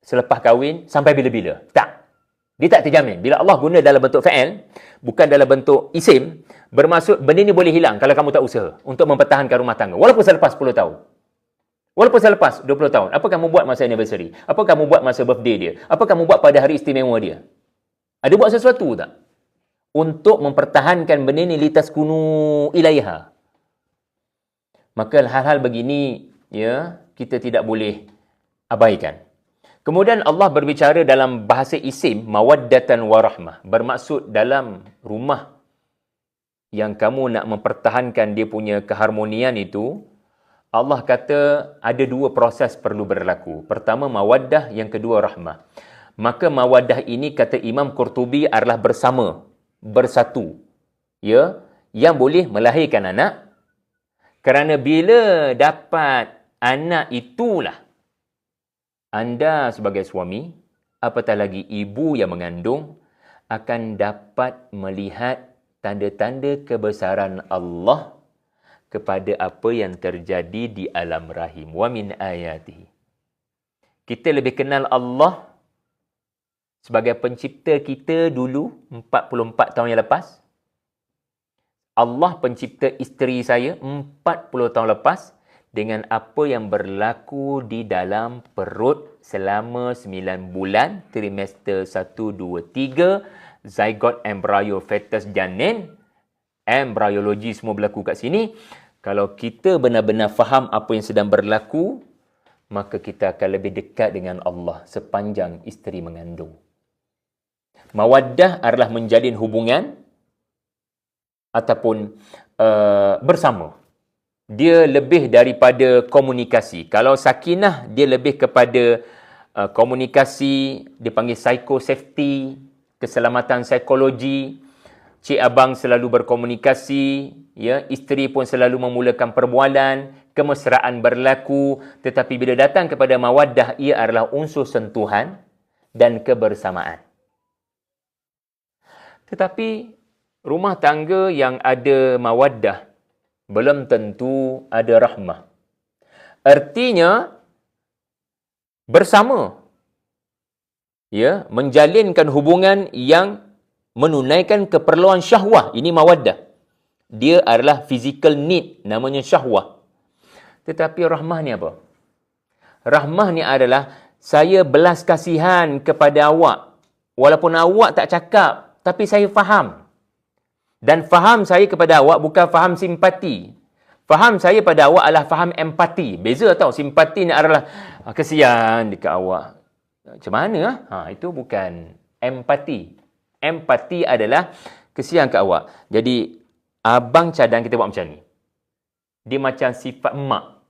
selepas kahwin sampai bila-bila. Tak. Dia tak terjamin. Bila Allah guna dalam bentuk fa'al, bukan dalam bentuk isim, bermaksud benda ni boleh hilang kalau kamu tak usaha untuk mempertahankan rumah tangga. Walaupun selepas 10 tahun. Walaupun selepas 20 tahun. Apa kamu buat masa anniversary? Apa kamu buat masa birthday dia? Apa kamu buat pada hari istimewa dia? Ada buat sesuatu tak? Untuk mempertahankan benda ni litaskunu ilaiha. Maka hal-hal begini, ya, kita tidak boleh abaikan. Kemudian Allah berbicara dalam bahasa isim mawaddatan warahmah. Bermaksud dalam rumah yang kamu nak mempertahankan dia punya keharmonian itu, Allah kata ada dua proses perlu berlaku. Pertama mawaddah, yang kedua rahmah. Maka mawaddah ini kata Imam Qurtubi adalah bersama, bersatu. Ya, yang boleh melahirkan anak. Kerana bila dapat anak itulah anda sebagai suami, apatah lagi ibu yang mengandung, akan dapat melihat tanda-tanda kebesaran Allah kepada apa yang terjadi di alam rahim. Wa min ayatihi. Kita lebih kenal Allah sebagai pencipta kita dulu 44 tahun yang lepas. Allah pencipta isteri saya 40 tahun lepas dengan apa yang berlaku di dalam perut selama 9 bulan, trimester 1, 2, 3, zygote, embrio, fetus, janin, embryologi semua berlaku kat sini. Kalau kita benar-benar faham apa yang sedang berlaku, maka kita akan lebih dekat dengan Allah sepanjang isteri mengandung. Mawaddah adalah menjalin hubungan ataupun bersama. Dia lebih daripada komunikasi. Kalau sakinah, dia lebih kepada komunikasi, dipanggil psycho-safety, keselamatan psikologi. Cik abang selalu berkomunikasi, ya, isteri pun selalu memulakan perbualan, kemesraan berlaku, tetapi bila datang kepada mawaddah, ia adalah unsur sentuhan dan kebersamaan. Tetapi rumah tangga yang ada mawaddah belum tentu ada rahmah. Artinya bersama, ya, menjalinkan hubungan yang menunaikan keperluan syahwah. Ini mawaddah. Dia adalah physical need, namanya syahwah. Tetapi rahmah ni apa? Rahmah ni adalah saya belas kasihan kepada awak. Walaupun awak tak cakap, tapi saya faham. Dan faham saya kepada awak bukan faham simpati. Faham saya pada awak adalah faham empati. Beza tau, simpati ni adalah kesian dekat awak. Macam mana? Itu bukan empati. Empati adalah kesian kat awak. Jadi, abang cadang kita buat macam ni. Dia macam sifat mak.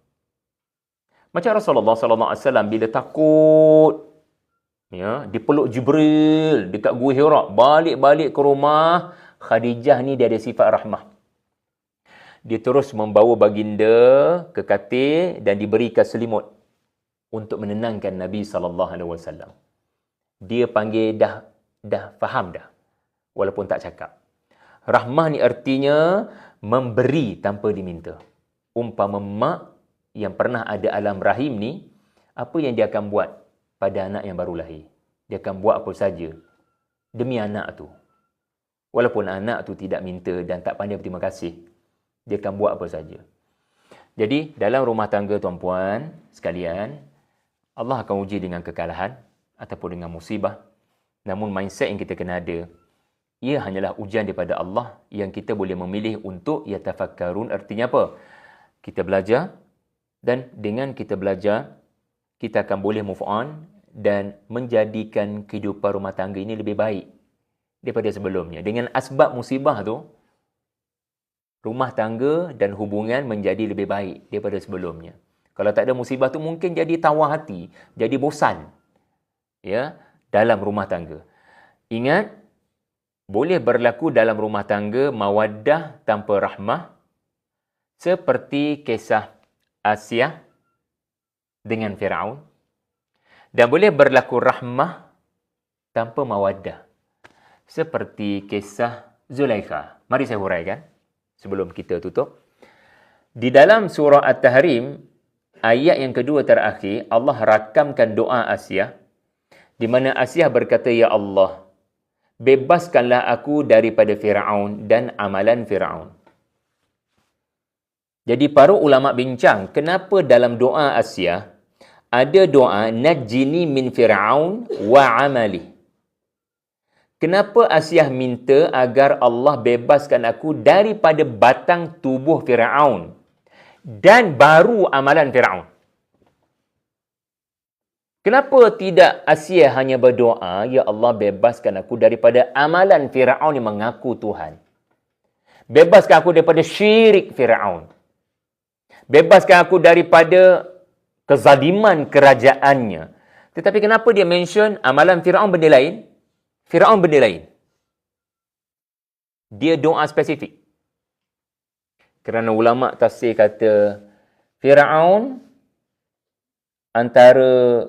Macam Rasulullah SAW bila takut, ya, dipeluk Jibril dekat Gua Hira, balik-balik ke rumah, Khadijah ni dia ada sifat rahmah. Dia terus membawa baginda ke katil dan diberikan selimut untuk menenangkan Nabi SAW. Dia panggil dah faham dah, walaupun tak cakap. Rahmah ni artinya memberi tanpa diminta. Umpama mak yang pernah ada alam rahim ni, apa yang dia akan buat pada anak yang baru lahir? Dia akan buat apa saja demi anak tu. Walaupun anak tu tidak minta dan tak pandai berterima kasih, dia akan buat apa saja. Jadi, dalam rumah tangga tuan-puan sekalian, Allah akan uji dengan kekalahan ataupun dengan musibah. Namun mindset yang kita kena ada, ia hanyalah ujian daripada Allah yang kita boleh memilih untuk yatafakkarun. Artinya apa? Kita belajar, dan dengan kita belajar, kita akan boleh move on dan menjadikan kehidupan rumah tangga ini lebih baik daripada sebelumnya. Dengan asbab musibah tu, rumah tangga dan hubungan menjadi lebih baik daripada sebelumnya. Kalau tak ada musibah tu, mungkin jadi tawar hati, jadi bosan, ya, dalam rumah tangga. Ingat, boleh berlaku dalam rumah tangga mawaddah tanpa rahmah, seperti kisah Asia dengan Firaun, dan boleh berlaku rahmah tanpa mawaddah, seperti kisah Zulaikha. Mari saya huraikan sebelum kita tutup. Di dalam surah At-Tahrim, ayat yang kedua terakhir, Allah rakamkan doa Asia, di mana Asia berkata, "Ya Allah, bebaskanlah aku daripada Firaun dan amalan Firaun." Jadi para ulama bincang, kenapa dalam doa Asia ada doa najjini min Firaun wa amali. Kenapa Asia minta agar Allah bebaskan aku daripada batang tubuh Firaun dan baru amalan Firaun? Kenapa tidak Asia hanya berdoa, "Ya Allah, bebaskan aku daripada amalan Firaun yang mengaku Tuhan. Bebaskan aku daripada syirik Firaun. Bebaskan aku daripada kezaliman kerajaannya." Tetapi kenapa dia mention amalan Firaun benda lain? Firaun benda lain. Dia doa spesifik. Kerana ulama tafsir kata Firaun antara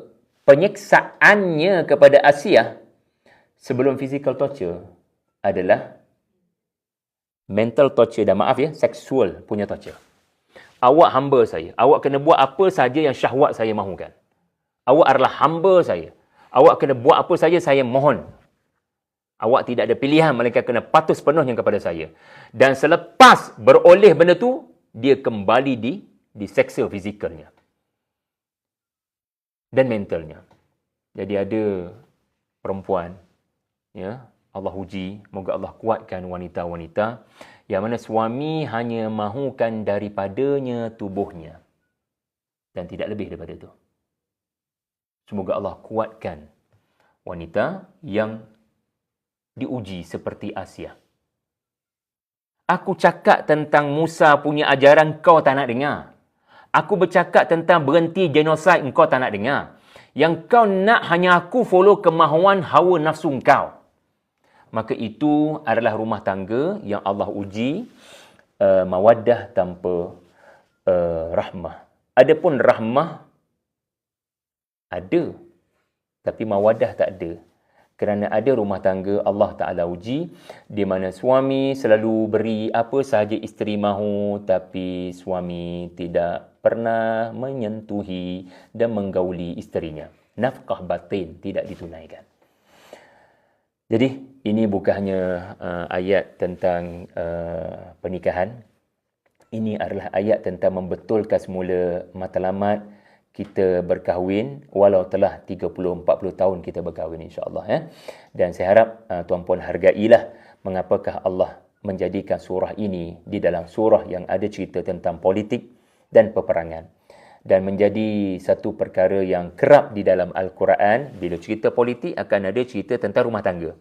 penyeksaannya kepada Asia sebelum physical torture adalah mental torture dan maaf ya, seksual punya torture. Awak hamba saya. Awak kena buat apa saja yang syahwat saya mahukan. Awak adalah hamba saya. Awak kena buat apa saja saya mohon. Awak tidak ada pilihan melainkan kena patuh sepenuhnya kepada saya. Dan selepas beroleh benda tu, dia kembali diseksa fizikalnya dan mentalnya. Jadi ada perempuan, ya, Allah uji, moga Allah kuatkan wanita-wanita yang mana suami hanya mahukan daripadanya tubuhnya dan tidak lebih daripada itu. Semoga Allah kuatkan wanita yang diuji seperti Asia. Aku cakap tentang Musa punya ajaran, kau tak nak dengar. Aku bercakap tentang berhenti genosid, kau tak nak dengar. Yang kau nak hanya aku follow kemahuan hawa nafsu kau. Maka itu adalah rumah tangga yang Allah uji, mawaddah tanpa rahmah. Adapun rahmah ada, tapi mawaddah tak ada. Kerana ada rumah tangga Allah Ta'ala uji, di mana suami selalu beri apa sahaja isteri mahu, tapi suami tidak pernah menyentuhi dan menggauli isterinya. Nafkah batin tidak ditunaikan. Jadi, ini bukannya ayat tentang pernikahan. Ini adalah ayat tentang membetulkan semula matlamat kita berkahwin walau telah 30-40 tahun kita berkahwin, insya-Allah, ya. Dan saya harap tuan-puan hargailah mengapakah Allah menjadikan surah ini di dalam surah yang ada cerita tentang politik dan peperangan, dan menjadi satu perkara yang kerap di dalam Al-Quran. Bila cerita politik akan ada cerita tentang rumah tangga.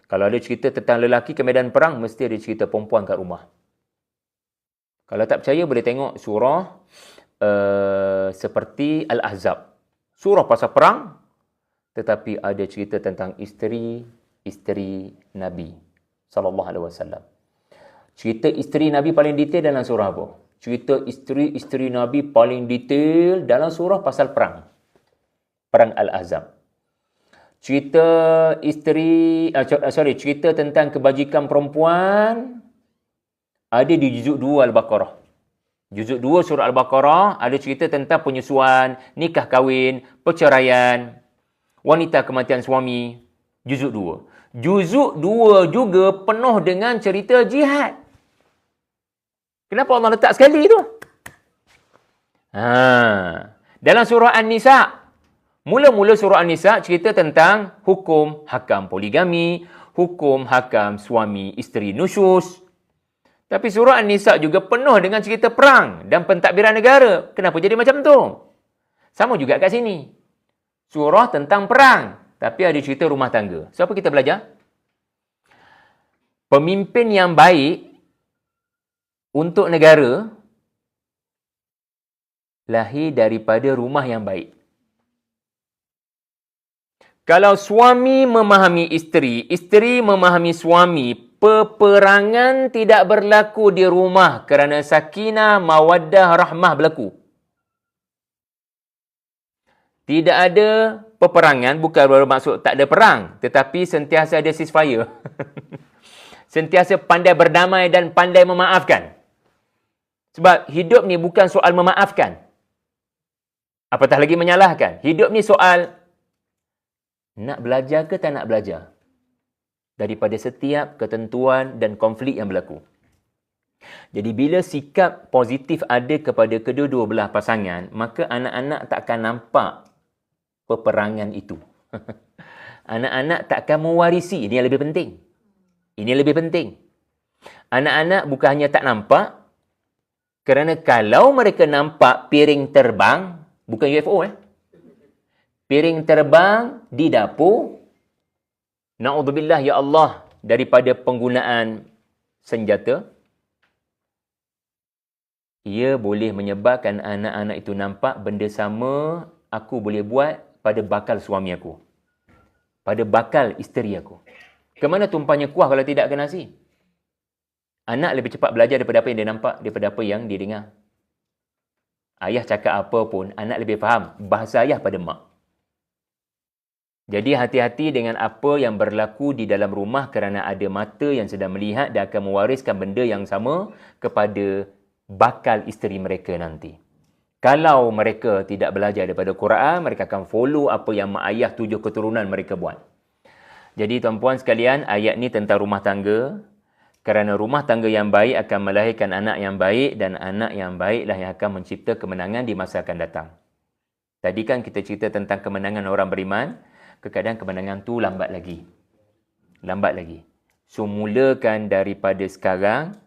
Kalau ada cerita tentang lelaki ke medan perang, mesti ada cerita perempuan kat rumah. Kalau tak percaya boleh tengok surah seperti Al-Ahzab. Surah pasal perang, tetapi ada cerita tentang isteri Nabi sallallahu alaihi wasallam. Cerita isteri Nabi paling detail dalam surah apa? Cerita isteri Nabi paling detail dalam surah pasal perang. Perang Al-Ahzab. Cerita cerita tentang kebajikan perempuan ada di juzuk 2 Al-Baqarah. Juzuk 2 surah Al-Baqarah ada cerita tentang penyusuan, nikah kahwin, perceraian, wanita kematian suami. Juzuk 2. Juzuk 2 juga penuh dengan cerita jihad. Kenapa Allah letak sekali tu? Dalam surah An-Nisa, mula-mula surah An-Nisa cerita tentang hukum hakam poligami, hukum hakam suami isteri nusyus. Tapi surah An-Nisa juga penuh dengan cerita perang dan pentadbiran negara. Kenapa jadi macam tu? Sama juga kat sini. Surah tentang perang, tapi ada cerita rumah tangga. So, apa kita belajar? Pemimpin yang baik untuk negara lahir daripada rumah yang baik. Kalau suami memahami isteri, isteri memahami suami, peperangan tidak berlaku di rumah kerana sakinah, mawaddah, rahmah berlaku. Tidak ada peperangan, bukan bermaksud tak ada perang, tetapi sentiasa ada ceasefire. Sentiasa pandai berdamai dan pandai memaafkan. Sebab hidup ni bukan soal memaafkan, apatah lagi menyalahkan. Hidup ni soal nak belajar ke tak nak belajar daripada setiap ketentuan dan konflik yang berlaku. Jadi bila sikap positif ada kepada kedua-dua belah pasangan, maka anak-anak takkan nampak peperangan itu. Anak-anak takkan mewarisi. Ini yang lebih penting. Ini yang lebih penting. Anak-anak bukan hanya tak nampak, kerana kalau mereka nampak piring terbang, bukan UFO, piring terbang di dapur, na'udzubillah ya Allah daripada penggunaan senjata, ia boleh menyebabkan anak-anak itu nampak benda sama aku boleh buat pada bakal suami aku, pada bakal isteri aku. Kemana tumpahnya kuah kalau tidak ke nasi? Anak lebih cepat belajar daripada apa yang dia nampak, daripada apa yang dia dengar. Ayah cakap apa pun, anak lebih faham bahasa ayah pada mak. Jadi hati-hati dengan apa yang berlaku di dalam rumah kerana ada mata yang sedang melihat dan akan mewariskan benda yang sama kepada bakal isteri mereka nanti. Kalau mereka tidak belajar daripada Quran, mereka akan follow apa yang mak ayah 7 keturunan mereka buat. Jadi tuan-puan sekalian, ayat ni tentang rumah tangga. Kerana rumah tangga yang baik akan melahirkan anak yang baik dan anak yang baiklah yang akan mencipta kemenangan di masa akan datang. Tadi kan kita cerita tentang kemenangan orang beriman. Kadang-kadang kemenangan tu lambat lagi. Lambat lagi. So, mulakan daripada sekarang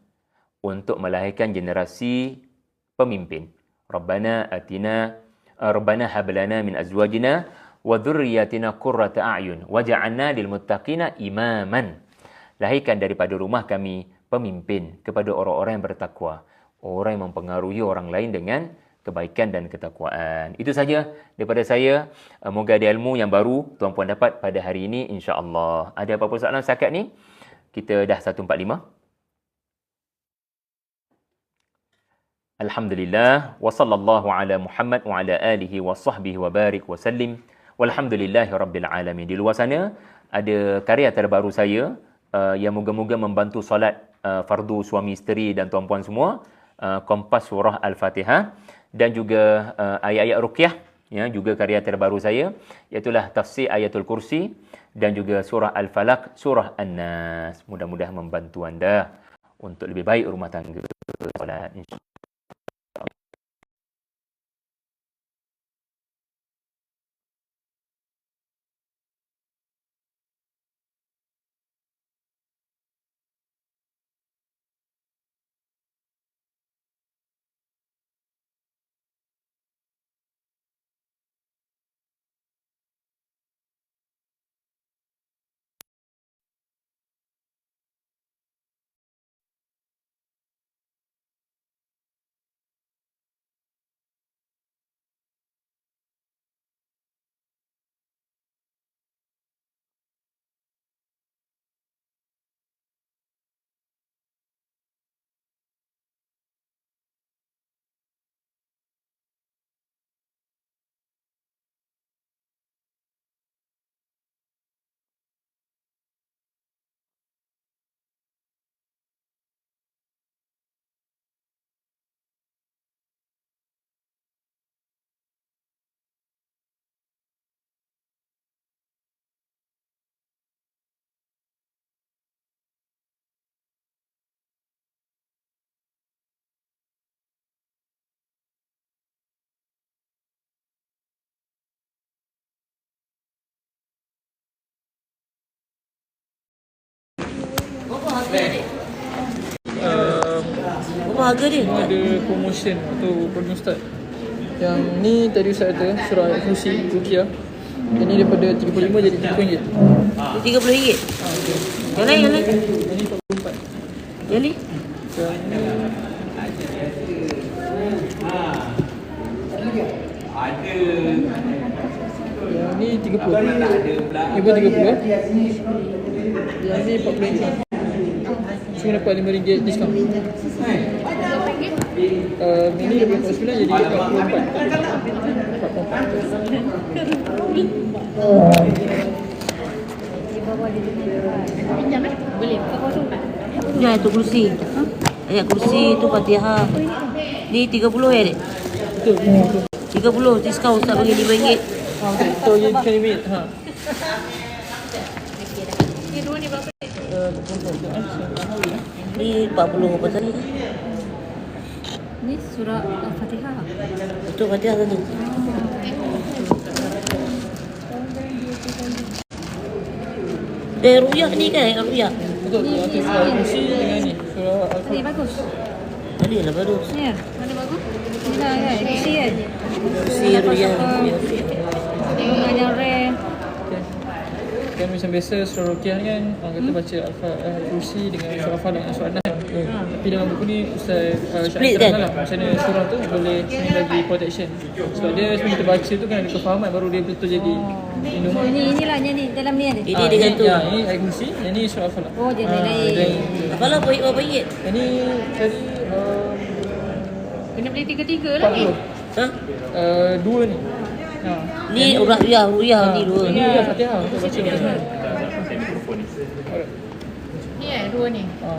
untuk melahirkan generasi pemimpin. Rabbana hablana min azwajina wa dhurriyyatina qurrata a'yun waj'alna lil muttaqina imaman. Lahirkan daripada rumah kami pemimpin kepada orang-orang yang bertakwa. Orang yang mempengaruhi orang lain dengan kebaikan dan ketakwaan. Itu saja daripada saya. Moga ada ilmu yang baru tuan-puan dapat pada hari ini, insya-Allah. Ada apa-apa soalan setakat ni? Kita dah 145. Alhamdulillah wa sallallahu ala Muhammad wa ala alihi wa sahbihi wa barik wa sallim. Walhamdulillahi rabbil alamin. Di luar sana ada karya terbaru saya yang moga-moga membantu solat fardu suami isteri dan tuan-puan semua. Kompas surah Al-Fatihah dan juga ayat-ayat ruqyah, ya, juga karya terbaru saya, iaitulah tafsir ayatul kursi dan juga surah Al-Falaq, surah An-Nas. Mudah-mudahan membantu anda untuk lebih baik rumah tangga solat, insya-Allah.
Berapa harga dia?
Ada promotion atau program start. Yang ni tadi Ustaz kata surah Al-Kursi Ruqyah. Yang ni daripada 35 jadi RM30.
RM30.
Okay.
Yang lain?
Yang ni 44.
Yang ni?
Yang ni 30. Ni pun 30. Yang ni 40. Semua dapat RM5 diskaun. Ini daripada 49 jadi 44.
Boleh. Ni ayat kursi. Ayat kursi tu Fatihah. Ni 30 ya, Dek?
Betul.
30 diskaun Ustaz bagi RM5.
So you can meet.
Ni 40 apa tadi?
Ni surah Al-Fatihah.
Betul Fatihah tadi. Ruqyah ni kan ayat ruqyah.
Betul. Surah Al-Kursi dengan ni. Surah
Ni
Al-Fatihah.
bagus.
Tadi lah baru.
Ya, mana bagus? Ni lah kan, kursi kan.
Kursi ruqyah.
Dengan yang rare.
Kan macam biasa surah Ruqyah ni kan orang kata baca Al-Kursi dengan surah Al-Falaq dengan surah An-Nas. Tapi dalam buku ni Ustaz
Split
Syahid
kan?
lah macam mana surah tu boleh ni bagi protection. Sebab dia sebelum kita baca tu kan ada kefahaman baru dia betul jadi minum.
So inilah yang ni dalam ni ada.
Ini dengan tu.
Ya, ini ayat kursi, yang ni surah Al-Falaq.
Oh, jadi lain.
Apalah berapa ringgit?
Yang ni tadi
Kena beli tiga-tiga lah.
40.
Ha?
Dua ni. Ha.
Ni ru'yah ni dua.
Ini ya Fatihah untuk baca Bismillah.
Ni dua ni.
Ha.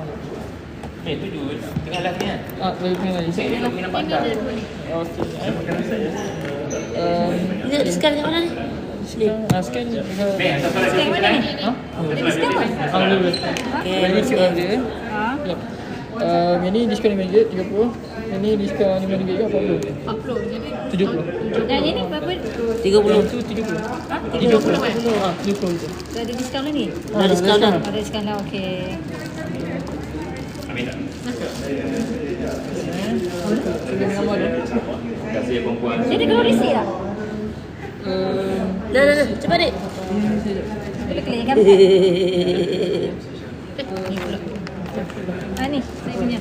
tujuh. Tengah last ni kan?
Lagi tengah lagi.
Saya nak nampak
Ni
tak?
ada dua ni.
Okey.
Ni nak sekarang kat mana ni?
Scan dekat
Sekarang mana ni?
Ha?
Ada diskaun kan?
Boleh.
Okay.
Ini QR dia.
Ha?
Yep. Yang ni diskaun RM5, 30. Yang ni diskaun RM5 ke 40?
Upload. Jadi
70.
dan ini berapa?
30.
Yang tu 70.
Ha?
30
30 kan?
70 tu.
Dah ada diskaun dah ni?
Dah diskaun dah.
Ada diskaun dah, okey.
Sudah nama dia.
Terima kasih perempuan.
Jadi kalau receipt tak?
Dah. Cepat dik.
Boleh klik kan? Ni pula. Ni, saya punya.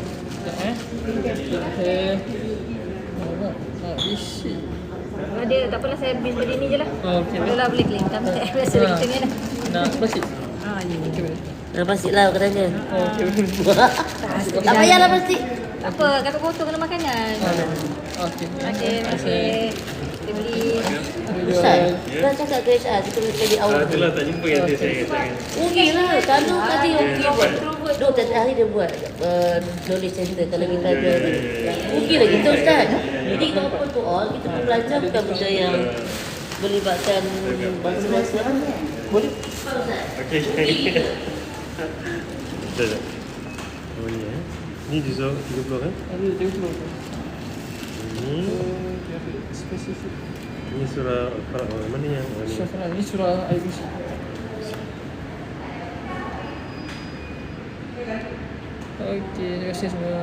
Okey. Isi.
Ada, tak apalah saya beli ni je lah.
Okey.
Kalau lah boleh klik. Tak biasa lagi macam ni lah.
Nak plastik.
Ni.
Dah plastik lah katanya.
Okey.
Tak payahlah plastik.
Tak apa, kata kotor kena makanan.
Okey.
Okey, okey. Kita beli.
Ustaz, dah cakap ke HR kita boleh jadi awal.
Itulah tak jumpa yang saya katakan.
Okey lah. Kalau tadi okey buat. Dok tiap hari dia buat knowledge center kalau kita ada ni. Okey lah kita Ustaz. Jadi apa tu all kita pun belajar bukan benda yang melibatkan bangsa-bangsa. Boleh?
Okey. Dah. Oh ni Ni juzuk 30 kan?
Ada 30 tu.
Ini
Spesifik.
Ini surah Al-Falaq. Mana yang mana?
Syafran ni surah Al-Kursi. Okey, terima kasih semua.